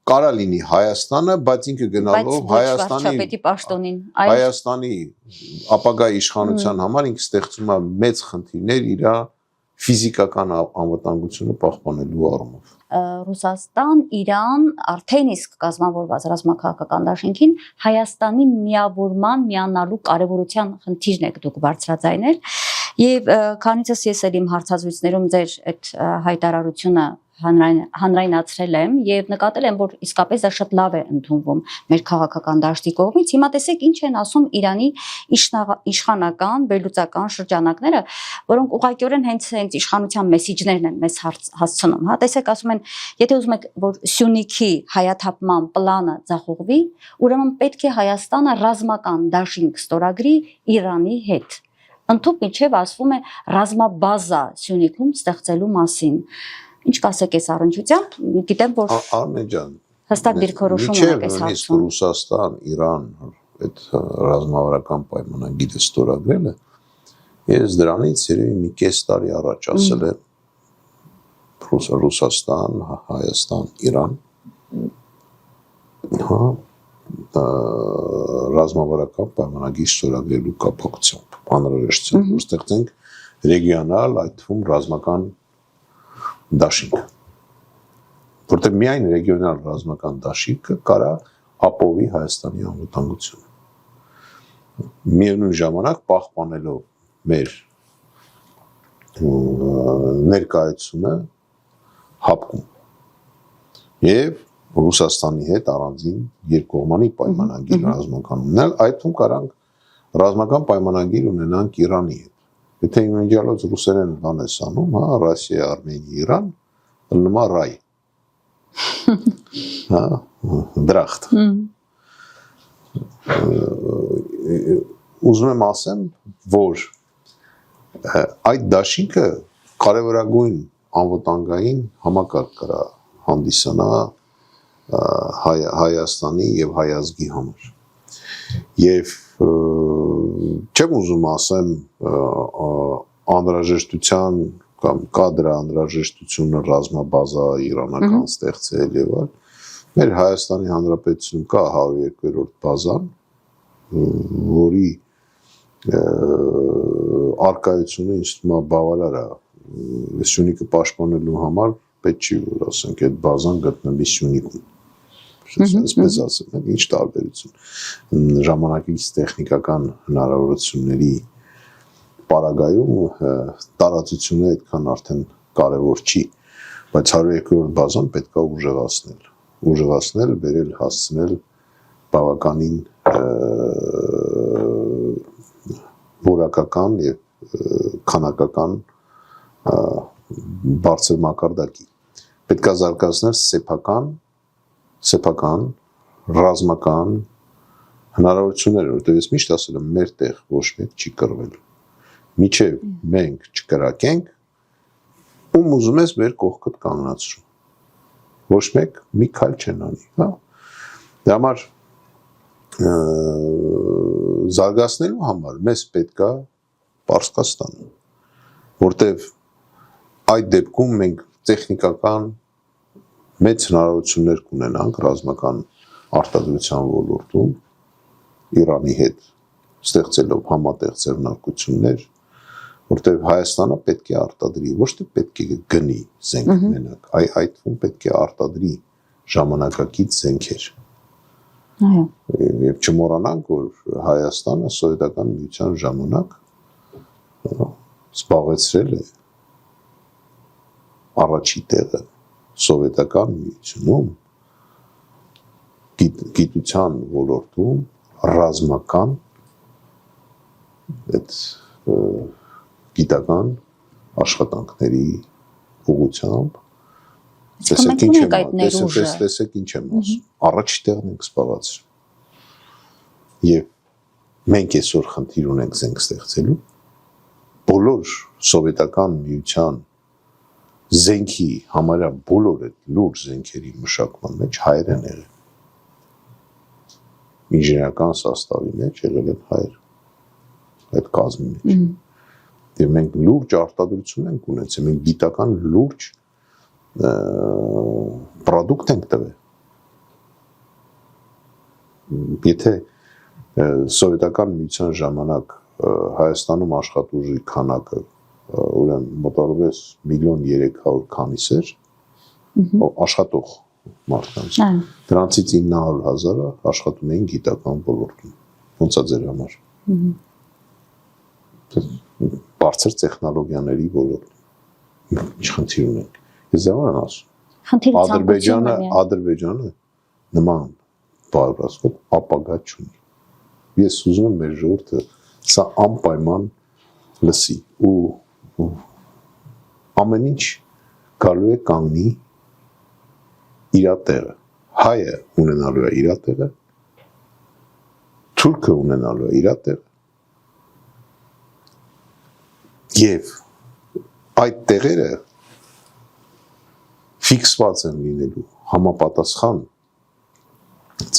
կարա լինի Հայաստանը, բայց ինքը գնալով Հայաստանի ապագա իշխանության համար ինքը ստեղծում է մեծ խնդիրներ իր ֆիզիկական անվտանգությունը պահպանելու առումով։ Ռուսաստան, Իրան արդեն իսկ կազմավորված ռազմաքաղաքական դաշինքին Հայաստանի միավորման, միանալու կարևորության խնդիրն եք դուք բարձրաձայնել եւ քանիցս ես էլ իմ հարցազրույցներում ձեր այդ հայտարարությունը հանրայնացրել եմ եւ նկատել եմ, որ իսկապես դա շատ լավ է ընդունվում մեր քաղաքական դաշտի կողմից։ Հիմա տեսեք ինչ են ասում Իրանի իշխանական, վերլուծական շրջանակները, որոնք ուղղակիորեն հենց իշխանության մեսիջներն են մեզ հասցնում, հա, տեսեք ասում են, եթե ուզում եք, որ Սյունիքի հայաթափման պլանը ձախողվի, ուրեմն պետք է Հայաստանը ռազմական դաշինք ստորագրի Իրանի հետ։ Ընդհանուր միջև ասվում է ռազմաբազա Սյունիքում ստեղծելու մասին։ Ինչ կասեք այս առնչությամբ, գիտեմ, որ Արմեն ջան, հստակ դիրքորոշում ունեք այս հարցում։ Ռուսաստան, Իրան այդ ռազմավարական պայմանագիրը ստորագրելը, ես դրանից երևի մի կես տարի առաջ ասել եմ Ռուսաստան, Հայաստան, Իրան, հա, ռազմավարական պայմանագիր ստորագրելու կապակցությամբ անհրաժեշտություն ստեղծենք ռեգիոնալ, այդ թվում ռազմական դաշինք, որտեղ միայն ռեգիոնալ ռազմական դաշինքը կարա ապահովի Հայաստանի անվտանգությունը։ Միևնույն ժամանակ պահպանելով մեր ներկայությունը հապկում եւ Ռուսաստանի հետ առանձին երկկողմանի պայմանագիր ռազմական ունենալ, այդ թվում կարանք ռազմական պայմանագիր ունենանք Իրանի հետ։ Եթե իմիջիալոց ռուսերեն բան ես անում, հա, Ռոսիա, Արմենիա, Իրան, լնումա ռայ։ Հա, դրախտ։ Ուզում եմ ասեմ, որ այդ դաշինքը կարևորագույն անվտանգային համակարգ կրա հանդիսանա Հայաստանի եւ հայ ազգի համար։ Եվ չեմ ուզում ասեմ անհրաժեշտության կամ կադրը անհրաժեշտությունը ռազմաբազա իրանական ստեղծել եւ այլ։ Մեր Հայաստանի Հանրապետությունում կա 102-րդ բազան, որի արկայությունը ինձ թվում է բավարար է Սյունիքը պաշտպանելու համար պետք չի որ ասենք այդ բազան գտնվի Սյունիքում։ Այսպես ասեմ, ինչ տարբերություն ժամանակից տեխնիկական հնարավորությունների պարագայում տարածությունը այդքան արդեն կարևոր չի, բայց 102-րդ բազան պետք է ուժեղացնել, բերել հասցնել բավականին որակական եւ քանակական բարձր մակարդակի։ Պետք է զարգացնել սեփական ռազմական հնարավորությունները, որտեղ ես միշտ ասել եմ, մեր տեղ ոչ մեկ չի կռվել։ Միջև մենք չկրակենք, ում ուզում ես մեր կողքդ կանգնացրու։ Ոչ մեկ մի քայլ չեն անի, հա։ Դրա համար զարգացնելու համար մեզ պետք է Պարսկաստան, որտեղ այդ դեպքում մենք տեխնիկական մեծ հնարավորություններ կունենանք ռազմական արտադրության ոլորտում Իրանի հետ ստեղծելով համատեղ ձեռնարկություններ, որտեղ Հայաստանը պետք է արտադրի, ոչ թե պետք է գնի զենք մենակ, այդ թվում պետք է արտադրի ժամանակակից զենքեր։ Այո։ Եվ չմոռանանք, որ Հայաստանը սովետական միության ժամանակ զբաղեցրել է առաջի տեղը սովետական միությունում գիտության ոլորտում ռազմական այդ գիտական աշխատանքների ուղղությամբ տեսեք ինչ եմ ասում, առաջի տեղն ենք զբաղացրել։ Եվ մենք այսօր խնդիր ունենք զենք ստեղծելու, բոլոր սովետական միության զենքի համարյա բոլոր այդ լուրջ զենքերի մշակման մեջ հայեր են եղել։ Ինժեներական սաստավի մեջ եղել են հայեր այդ կազմի մեջ։ Եվ մենք լուրջ արտադրություն ենք ունեցել, մենք գիտական լուրջ պրոդուկտ ենք տվել։ Եթե սովետական միության ժամանակ Հայաստանում աշխատուժի քանակը ուրեմն մոտավորապես 1.300.000 քանիս էր աշխատող մարդկանց։ Դրանցից 900,000-ը աշխատում էին գիտական ոլորտում։ Ոնց է ձեր համար։ Բարձր տեխնոլոգիաների ոլորտում։ Ինչ խնդիր ունենք։ Ես դա եմ ասում։ Ադրբեջանը նման բարոյական ապագա չունի։ Ես ուզում եմ մեր ժողովուրդը սա անպայման լսի ու ամեն ինչ գալու է կանգնի իր տեղը։ Հայը ունենալու է իր տեղը, թուրքը ունենալու է իր տեղը։ Եվ այդ տեղերը ֆիքսված են լինելու համապատասխան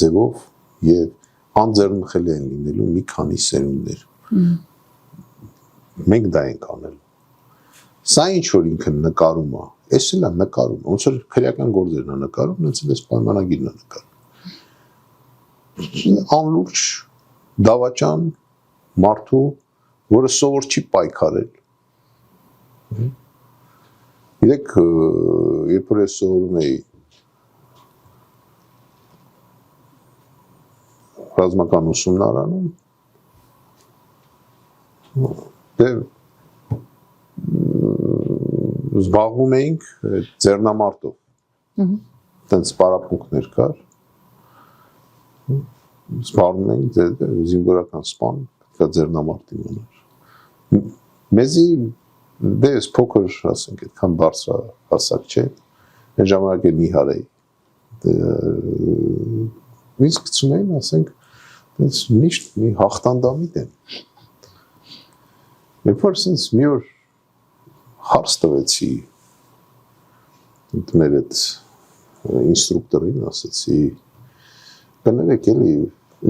ձևով եւ անձեռնխելի են լինելու մի քանի սերունդներ։ Մենք դա ենք անել։ Սա ինչ որ ինքը նկարում է, էս էլ է նկարում, ոնց որ քրեական գործերն է նկարում, հենց էս պայմանագիրն է նկարում։ Անլուրջ դավաճան մարդու, որը սովոր չի պայքարել։ Իրեք, երբ որ ես սովորում էի ռազմական ուսումնարանում, զբաղվում էինք ձեռնամարտով, տենց պարապմունքներ կար, զբաղվում էինք զինվորական սպան, պետք է ձեռնամարտ իմանար։ Մեզի դες փոքր, ասենք, այդքան բարձր հասակ չէ։ Այն ժամանակ էլ նիհար էի։ Ինձ գցում էին, ասենք, միշտ մի հաղթանդամի դեմ։ Երբ որ ասենց մի օր հարց տվեցի մեր այդ ինստրուկտորին, ասեցի, կներեք էլի,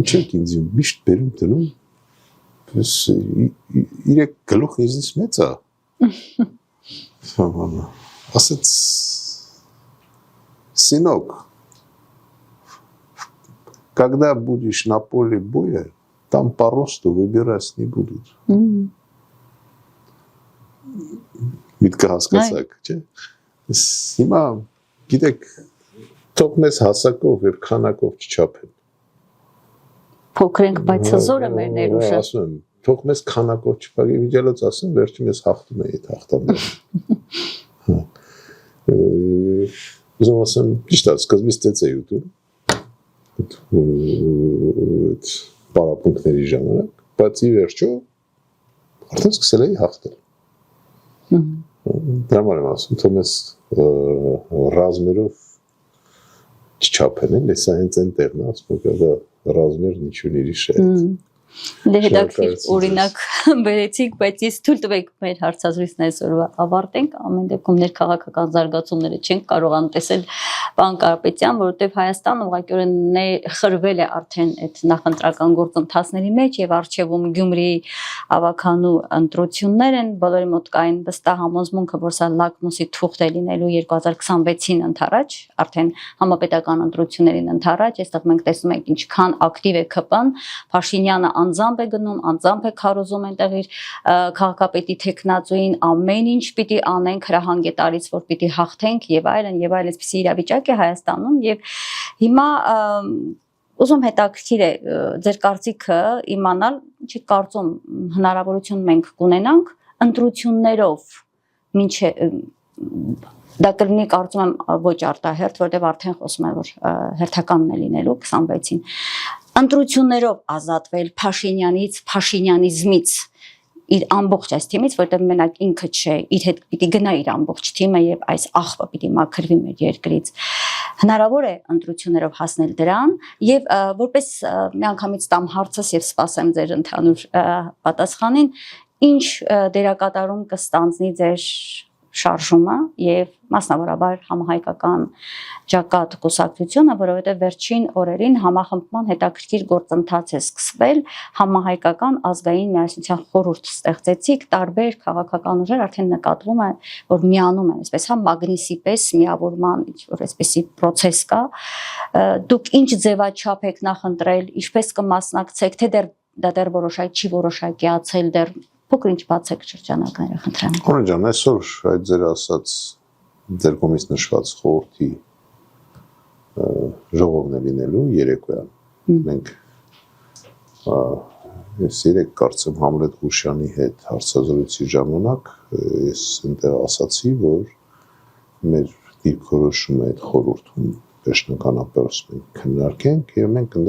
ինչ եք ինձ միշտ բերում դնում, իրեք գլուխն ինձնից մեծ է։ Ասեց, сынок, когда будешь на поле боя, там по росту выбирать не будут. Միտքը հասկացաք, չէ՞։ Հիմա գիտեք, թող մեզ հասակով եւ քանակով չչափեն։ Փոքր ենք, բայց հզոր է մեր ներուժը։ Ասում եմ, թող մեզ քանակով չփակի, վիճելոց ասեմ, վերջի մեզ հաղթում է այդ հաղթանդը։ Ուզում ասեմ, ճիշտ է, սկզբից տեց էի ուտում։ Այդ պարապմունքների ժամանակ, բայց ի վերջո արդեն սկսել էի հաղթել։ Դրա համար եմ ասում, թող մեզ ռազմերով չչափեն, էլի, սա հենց այն տեղն է, ասում եք, ռազմերն ինչու իրի շետ։ Դե հետաքրքիր օրինակ բերեցիք, բայց ես թույլ տվեք մեր հարցազրույցն այսօրվա ավարտենք, ամեն դեպքում ներքաղաքական զարգացումները չենք կարող անտեսել պարոն Կարապետյան, որովհետև Հայաստանը ուղղակիորեն խրվել է արդեն այդ նախընտրական գործընթացների մեջ եւ արժեվում Գյումրիի ավականու ընտրություններ են, բոլորի մոտ կային վստահ համոզմունքը, որ սա լակմուսի թուղթ է լինելու 2026-ին ընթരാճ, արդեն համապետական ընտրություններին ընթരാճ, այստեղ մենք տեսնում ենք ինչքան ակտիվ է ԿՊ-ն, Փաշինյանը անձամբ է գնում, անձամբ է քարոզում այնտեղ իր քաղաքապետի թեկնածուին, ամեն ինչ պիտի անենք, հրահանգ է տալիս, որ պիտի հաղթենք եւ այլն, այսպիսի իրավիճակ է Հայաստանում եւ հիմա ուզում հետաքրքիր է ձեր կարծիքը իմանալ, չի կարծում հնարավորություն մենք կունենանք ընտրություններով ինչե դա կլինի կարծում եմ ոչ արտահերթ, որտեղ արդեն խոսում են որ հերթականն է լինելու 26-ին ընտրություններով ազատվել Փաշինյանից, Փաշինյանիզմից իր ամբողջ այս թիմից, որտեղ մենակ ինքը չէ, իր հետ պիտի գնա իր ամբողջ թիմը եւ այս աղբը պիտի մաքրվի մեր երկրից։ Հնարավոր է ընտրություններով հասնել դրան եւ որպես միանգամից տամ հարցս եւ սպասեմ ձեր ընդհանուր պատասխանին, ինչ դերակատարում կստանձնի ձեր շարժումը եւ մասնավորաբար համահայկական ճակատ կուսակցությունը, որովհետեւ վերջին օրերին համախմբման հետաքրքիր գործընթաց է սկսվել, համահայկական ազգային միասնության խորհուրդ ստեղծեցիք, տարբեր քաղաքական ուժեր արդեն նկատվում է, որ միանում են, այսպես հա մագնիսի պես միավորման ինչ-որ այսպեսի process կա։ Դուք ինչ ձևաչափ եք նախընտրել, ինչպես կմասնակցեք, թե դեռ որոշակի չի որոշակիացել դեռ փոքր ինչ բացեք շրջանակները, խնդրեմ։ Օրեն ջան, այսօր այդ ձեր ասած ձեր կողմից նշված խորհրդի ժողովն է լինելու երեկոյան։ Մենք ես երեք կարծեմ Համլետ Ղուշյանի հետ հարցազրույցի ժամանակ ես այնտեղ ասացի, որ մեր դիրքորոշումը այդ խորհրդում վերջնականապես մենք քննարկենք եւ մենք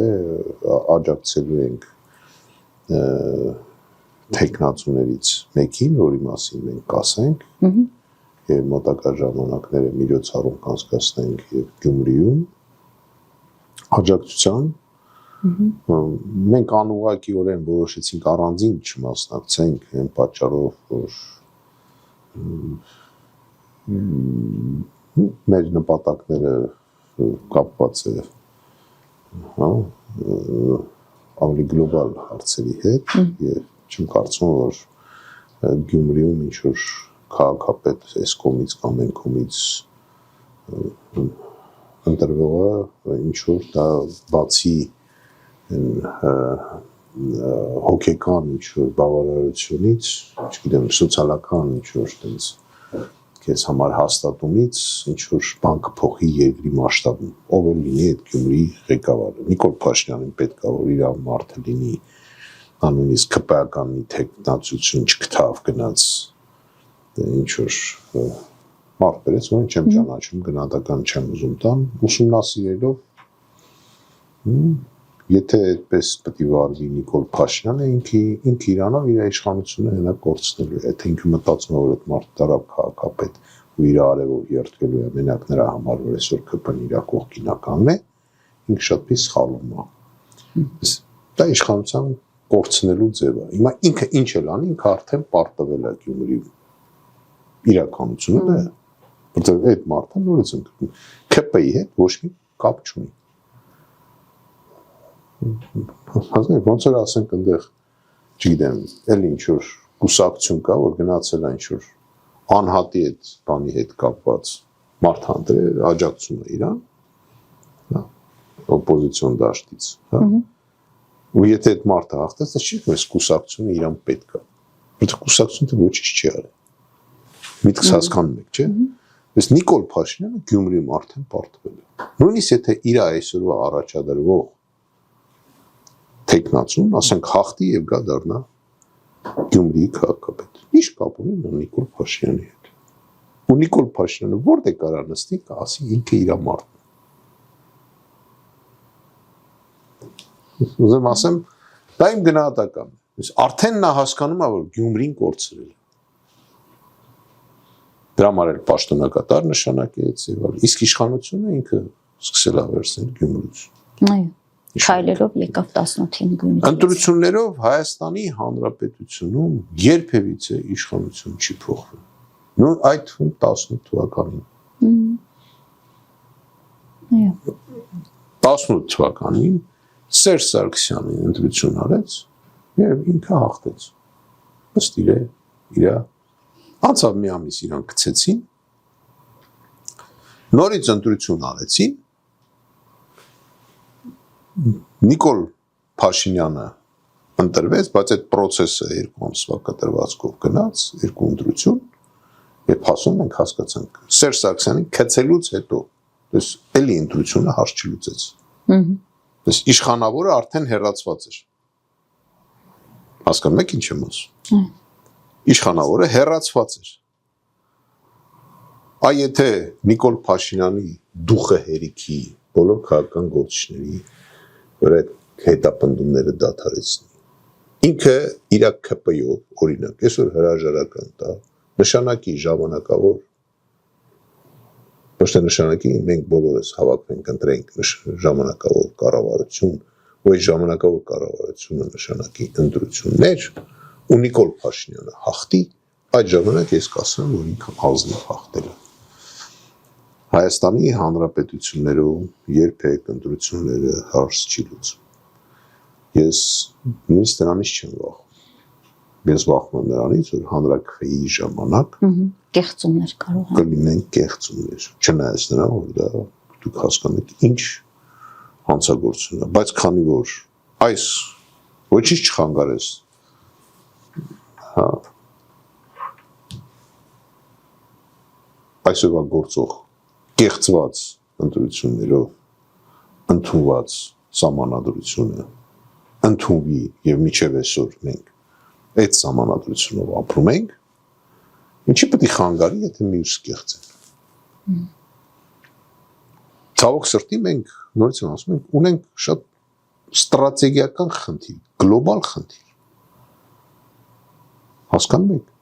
աջակցելու ենք տեխնացուներից մեկին, որի մասին մենք կասենք եւ մոտակա ժամանակները միջոցառում կանցկացնենք եւ Գյումրիում աջակցության մենք անուղղակիորեն որոշեցինք առանձին չմասնակցենք այն պատճառով որ մեր նպատակները կապված է ավելի գլոբալ հարցերի հետ եւ չեմ կարծում որ Գյումրիում ինչ որ քաղաքապետ այս կողմից կամ այն կողմից ընտրվողը ինչ որ դա բացի հոգեկան ինչ որ բավարարությունից, չգիտեմ, սոցիալական ինչ որ տենց քեզ համար հաստատումից ինչ որ բան կփոխի երկրի մասշտաբում, ով էլ լինի այդ Գյումրիի ղեկավարը, Նիկոլ Փաշինյանին պետք է որ իր մարդը լինի նույնիսկ ԿՊ-ական մի տեխնացություն չկթավ գնաց ինչ որ մարդ բերեց, որ չեմ ճանաչում, գնահատական չեմ ուզում տան, ուսումնասիրելով Եթե այդպես պետք է վարվի Նիկոլ Փաշինյանը, ինքը Իրանով իր իշխանությունը հենա կորցնելու է, եթե ինքը մտածում է, որ այդ մարդը դարավ քաղաքապետ ու իր արևով երթվելու է, մենակ նրա համար, որ այսօր ԿՊ-ն իր կողքինականն է, ինքը շատ պիս սխալվում է։ Դա իշխանության կորցնելու ձև է։ Հիմա ինքը ինչ էլ անի, ինքը արդեն պարտվել է Գյումրի իրականությունը, որտեղ այդ մարդը նորից ընկնում ԿՊ-ի հետ ոչ մի կապ չունի։ Հասկանեք, ոնց որ ասենք այնտեղ, չգիտեմ, էլ ինչ-որ կուսակցություն կա, որ գնացել է ինչ-որ անհատի այդ բանի հետ կապված մարդանտրեր, աջակցում է իրան, օպոզիցիոն դաշտից, ու եթե այդ մարդը հաղթեց, դա չի որ կուսակցությունը իրան պետք է, որտեղ կուսակցությունը ոչինչ չի արել։ Միտքս հասկանում եք, չէ՞։ Բայց Նիկոլ Փաշինյանը Գյումրիում արդեն պարտվել է։ Նույնիսկ եթե իր այսօրվա առաջադրվող տեխնացուն, ասենք հաղթի եւ գա դառնա Գյումրիի քաղաքապետ։ Ինչ կապ ունի Նիկոլ Փաշինյանի հետ։ Ու Նիկոլ Փաշինյանը որտե կարա նստի, ասի ինքը իր մարդն է։ Ուզում ասեմ, դա իմ գնահատականն է։ Արդեն նա հասկանում է, որ Գյումրին կորցրել է։ Դրա համար էլ պաշտոնակատար նշանակեց եւ այլ։ Իսկ իշխանությունը ինքը սկսել է վերցնել Գյումրուց։ Այո։ Քայլերով եկավ 18-ին Գյումրի։ Ընտրություններով Հայաստանի Հանրապետությունում երբևիցե իշխանություն չի փոխվել։ Նույն այդ 18 թվականին։ Այո։ 18 թվականին Սերժ Սարգսյանին ընտրություն արեց եւ ինքը հաղթեց։ Ըստ իր անցավ մի ամիս իրան գցեցին, նորից ընտրություն արեցին, Նիկոլ Փաշինյանը ընտրվեց, բայց այդ process-ը 2 ամսվա կտրվածքով գնաց, 2 ընտրություն, եւ հասուն ենք հասկացանք։ Սերժ Սարգսյանին գցելուց հետո, դες էլի ընտրությունը հարց չլուծեց։ Դες իշխանավորը արդեն հեռացված էր։ Հասկանում եք ինչ եմ ասում։ Իշխանավորը հեռացված էր։ Այ եթե Նիկոլ Փաշինյանի դուխը հերիքի բոլոր քաղաքական գործիչների որ այդ հետապնդումները դադարեցնի։ Ինքը իր ԿՊ-ով օրինակ, այսօր հրաժարական տա, նշանակի ժամանակավոր ոչ թե նշանակի մենք բոլորս հավաքվենք ընտրենք ժամանակավոր կառավարություն, ու այդ ժամանակավոր կառավարությունը նշանակի ընտրություններ ու Նիկոլ Փաշինյանը հաղթի, այդ ժամանակ ես կասեմ, որ ինքը ազնիվ հաղթել է։ Հայաստանի Հանրապետություններում երբեք ընտրությունները հարց չի լուծում։ Ես նույնիսկ դրանից չեմ վախում։ Ես վախում եմ նրանից, որ հանրաքվեի ժամանակ կեղծումներ կարող են կլինեն կեղծումներ, չնայած նրան, որ դա դուք հասկանում եք ինչ հանցագործություն է, բայց քանի որ այս ոչինչ չխանգարես այսօրվա գործող կեղծված ընտրություններով ընդունված սահմանադրությունը ընդունվի եւ միջև այսօր մենք այդ սահմանադրությունով ապրում ենք, ինչի պետք է խանգարի, եթե մյուս կեղծեն։ Ցավոք սրտի մենք նորից եմ ասում, մենք ունենք շատ ստրատեգիական խնդիր, գլոբալ խնդիր։ Հասկանում եք,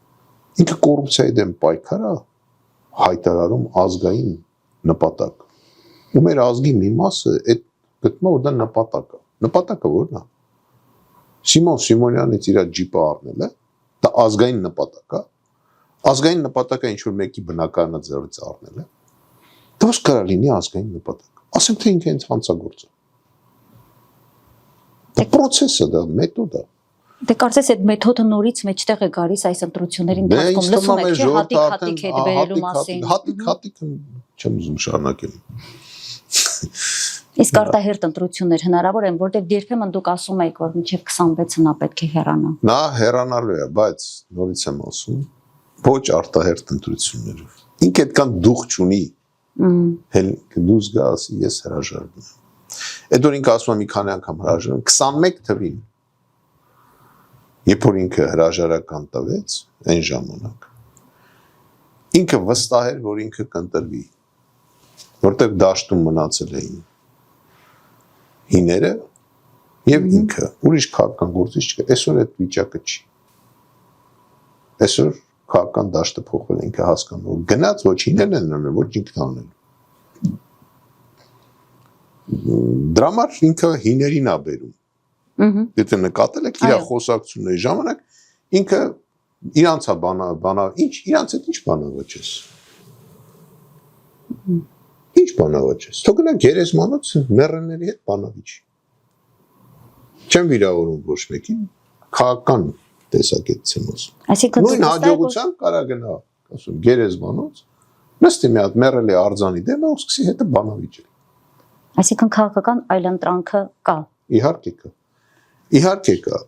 ինքը կոռուպցիայի դեմ պայքարը հայտարարում ազգային նպատակ։ Ու մեր ազգի մի մասը այդ գտնում որ դա նպատակ է։ Նպատակը ո՞րն է։ Սիմոն Սիմոնյանից իր ջիպը առնել է, դա ազգային նպատակ է։ Ազգային նպատակը ինչ որ մեկի բնակարանը ձեռից առնել է։ Դա ո՞ս կարա լինի ազգային նպատակ։ Ասենք թե ինքը հենց հանցագործ է։ Դա process-ը, դա մեթոդ է։ Դե կարծես այդ մեթոդը նորից մեջտեղ է գալիս այս ընտրությունների ընթացքում լսում եք, չէ՞, հատիկ-հատիկ հետ բերելու մասին։ Հատիկ չեմ ուզում շարունակել։ Իսկ արտահերտ ընտրություններ հնարավոր են, որտեղ երբեմն դուք ասում եք, որ մինչև 26-ը նա պետք է հեռանա։ Նա հեռանալու է, բայց նորից եմ ասում, ոչ արտահերտ ընտրություններով։ Ինքը այդքան դուխ չունի։ Դուս գա ասի ես հրաժարվում եմ։ Այդ որ ինքը ասում է մի քանի անգամ հրաժարվում, 21 թվին երբ որ ինքը հրաժարական տվեց այն ժամանակ ինքը վստահ էր որ ինքը կընտրվի որտեղ դաշտում մնացել էին հիները Եվ ինքը ուրիշ քաղաքական գործիչ չկա, այսօր այդ վիճակը չի։ Այսօր քաղաքական դաշտը փոխվել է, ինքը հասկանում, որ գնաց ոչ ինքն են անել, ոչ ինքն անել։ Դրա համար ինքը հիներին ա բերում։ Եթե նկատել եք իր խոսակցությունների ժամանակ ինքը իրանց է բանա, իրանց հետ ինչ բանավաճես։ Ինչ բանավաճես։ Թող գնա գերեզմանոց մեռելների հետ բանավիճ։ Չեմ վիրավորում ոչ մեկին, քաղաքական տեսակետից եմ ասում։ Նույն հաջողությամբ կարա գնա, ասում, գերեզմանոց, նստի մի հատ մեռելի արձանի դեմ ու սկսի հետը բանավիճել։ Այսինքն քաղաքական այլընտրանքը կա։ Իհարկե կա։ Իհարկե կա։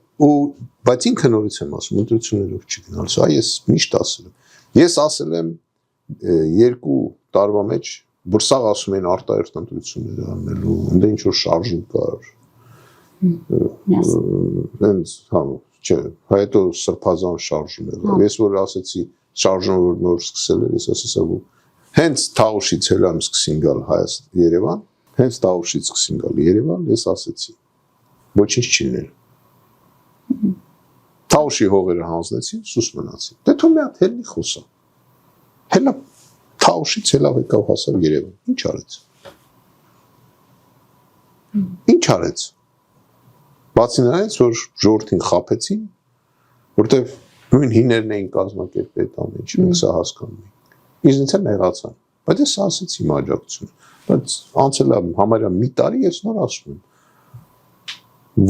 Բայց ինքը նորից եմ ասում, ընտրություններով չի գնալու։ Այ ես միշտ ասել եմ։ Ես ասել եմ 2 տարվա մեջ բրսաղ ասում են արտահերթ ընտրություններ անելու, ընդ ինչ որ շարժում կար։ Հենց հա, չէ, հետո սրբազան շարժում էր։ Ես որ ասեցի շարժումը որ նոր սկսել էր, ես ասեցի որ հենց Թաուշից հելամ սկսին գալ Երևան, հենց Թաուշից սկսին գալ Երևան, ես ասեցի ոչինչ չի լինել։ Թաուշի հողերը հանձնեցին, սուս մնացին։ Դե թող մի հատ հելնի խոսա։ Հելա Թաուշից հելավ եկավ հասավ Երևան։ Ինչ արեց։ Ինչ արեց։ Բացի նրանից, որ ժողովրդին խաբեցին, որտեվ նույն հիներն էին կազմակերպել այդ ամեն ինչ, մենք սա հասկանում ենք։ Ինձնից էլ նեղացան։ Բայց ես ասեցի իմ աջակցությունը։ Բայց անցել է համարյա մի տարի, ես նոր ասում եմ։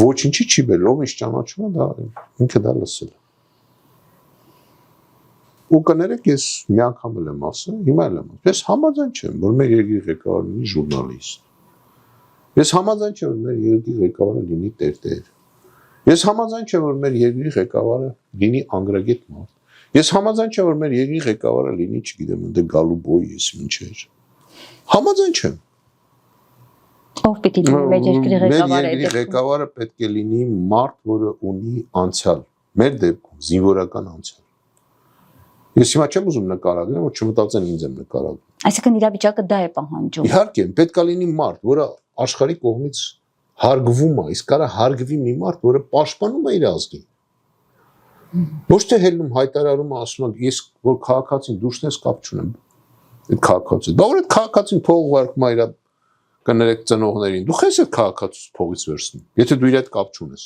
Ոչինչի չի բերել, ով ինչ ճանաչում է, դա ինքը դա լսել է։ Ու կներեք, ես մի անգամ էլ եմ ասել, հիմա էլ եմ ասել, ես համաձայն չեմ, որ մեր երկրի ղեկավարը լինի ժուրնալիստ։ Ես համաձայն չեմ, որ մեր երկրի ղեկավարը լինի տերտեր։ Ես համաձայն չեմ, որ մեր երկրի ղեկավարը լինի անգրագետ մարդ։ Ես համաձայն չեմ, որ մեր երկրի ղեկավարը լինի, չգիտեմ, ընդ գալու բոյ ես ինչեր։ Համաձայն չեմ։ Ով պիտի լինի մեր երկրի ղեկավարը։ Մեր երկրի ղեկավարը պետք է լինի մարդ, որը ունի անցյալ, մեր դեպքում զինվորական անցյալ։ Ես հիմա չեմ ուզում նկարագրեմ, որ չմտածեն ինձ եմ նկարագրում։ Այսինքն իրավիճակը դա է պահանջում։ Իհարկե, պետք է լինի մարդ, որը աշխարհի կողմից հարգվում է, իսկ կարա հարգվի մի մարդ, որը պաշտպանում է իր ազգին։ Ոչ թե հելնում հայտարարում է, ասում է, ես որ քաղաքացին դուշնես կապ չունեմ։ Այդ քաղաքացին։ Բա որ այդ քաղաքացին փող վարկում է իր կներեք ծնողներին։ Դու խես այդ քաղաքացուց փողից վերցնում, եթե դու իր հետ կապ չունես։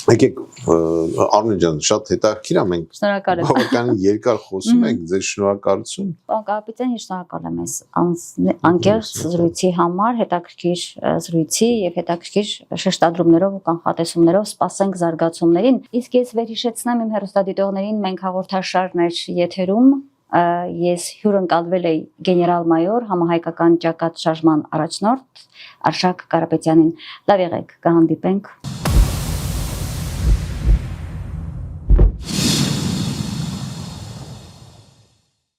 Եկեք Արմեն ջան, շատ հետաքրքիր է, մենք բավականին երկար խոսում ենք, ձեր շնորհակալություն։ Պարոն կապիտան, ես շնորհակալ եմ այս անկեղծ զրույցի համար, հետաքրքիր զրույցի եւ հետաքրքիր շեշտադրումներով ու կանխատեսումներով սպասենք զարգացումներին։ Իսկ ես վերհիշեցնեմ իմ հեռուստադիտողներին, մենք հաղորդաշարն էր եթերում, ես հյուրընկալվել էի գեներալ-մայոր համահայկական ճակատ շարժման առաջնորդ Արշակ Կարապետյանին։ Լավ եղեք, կհանդիպենք։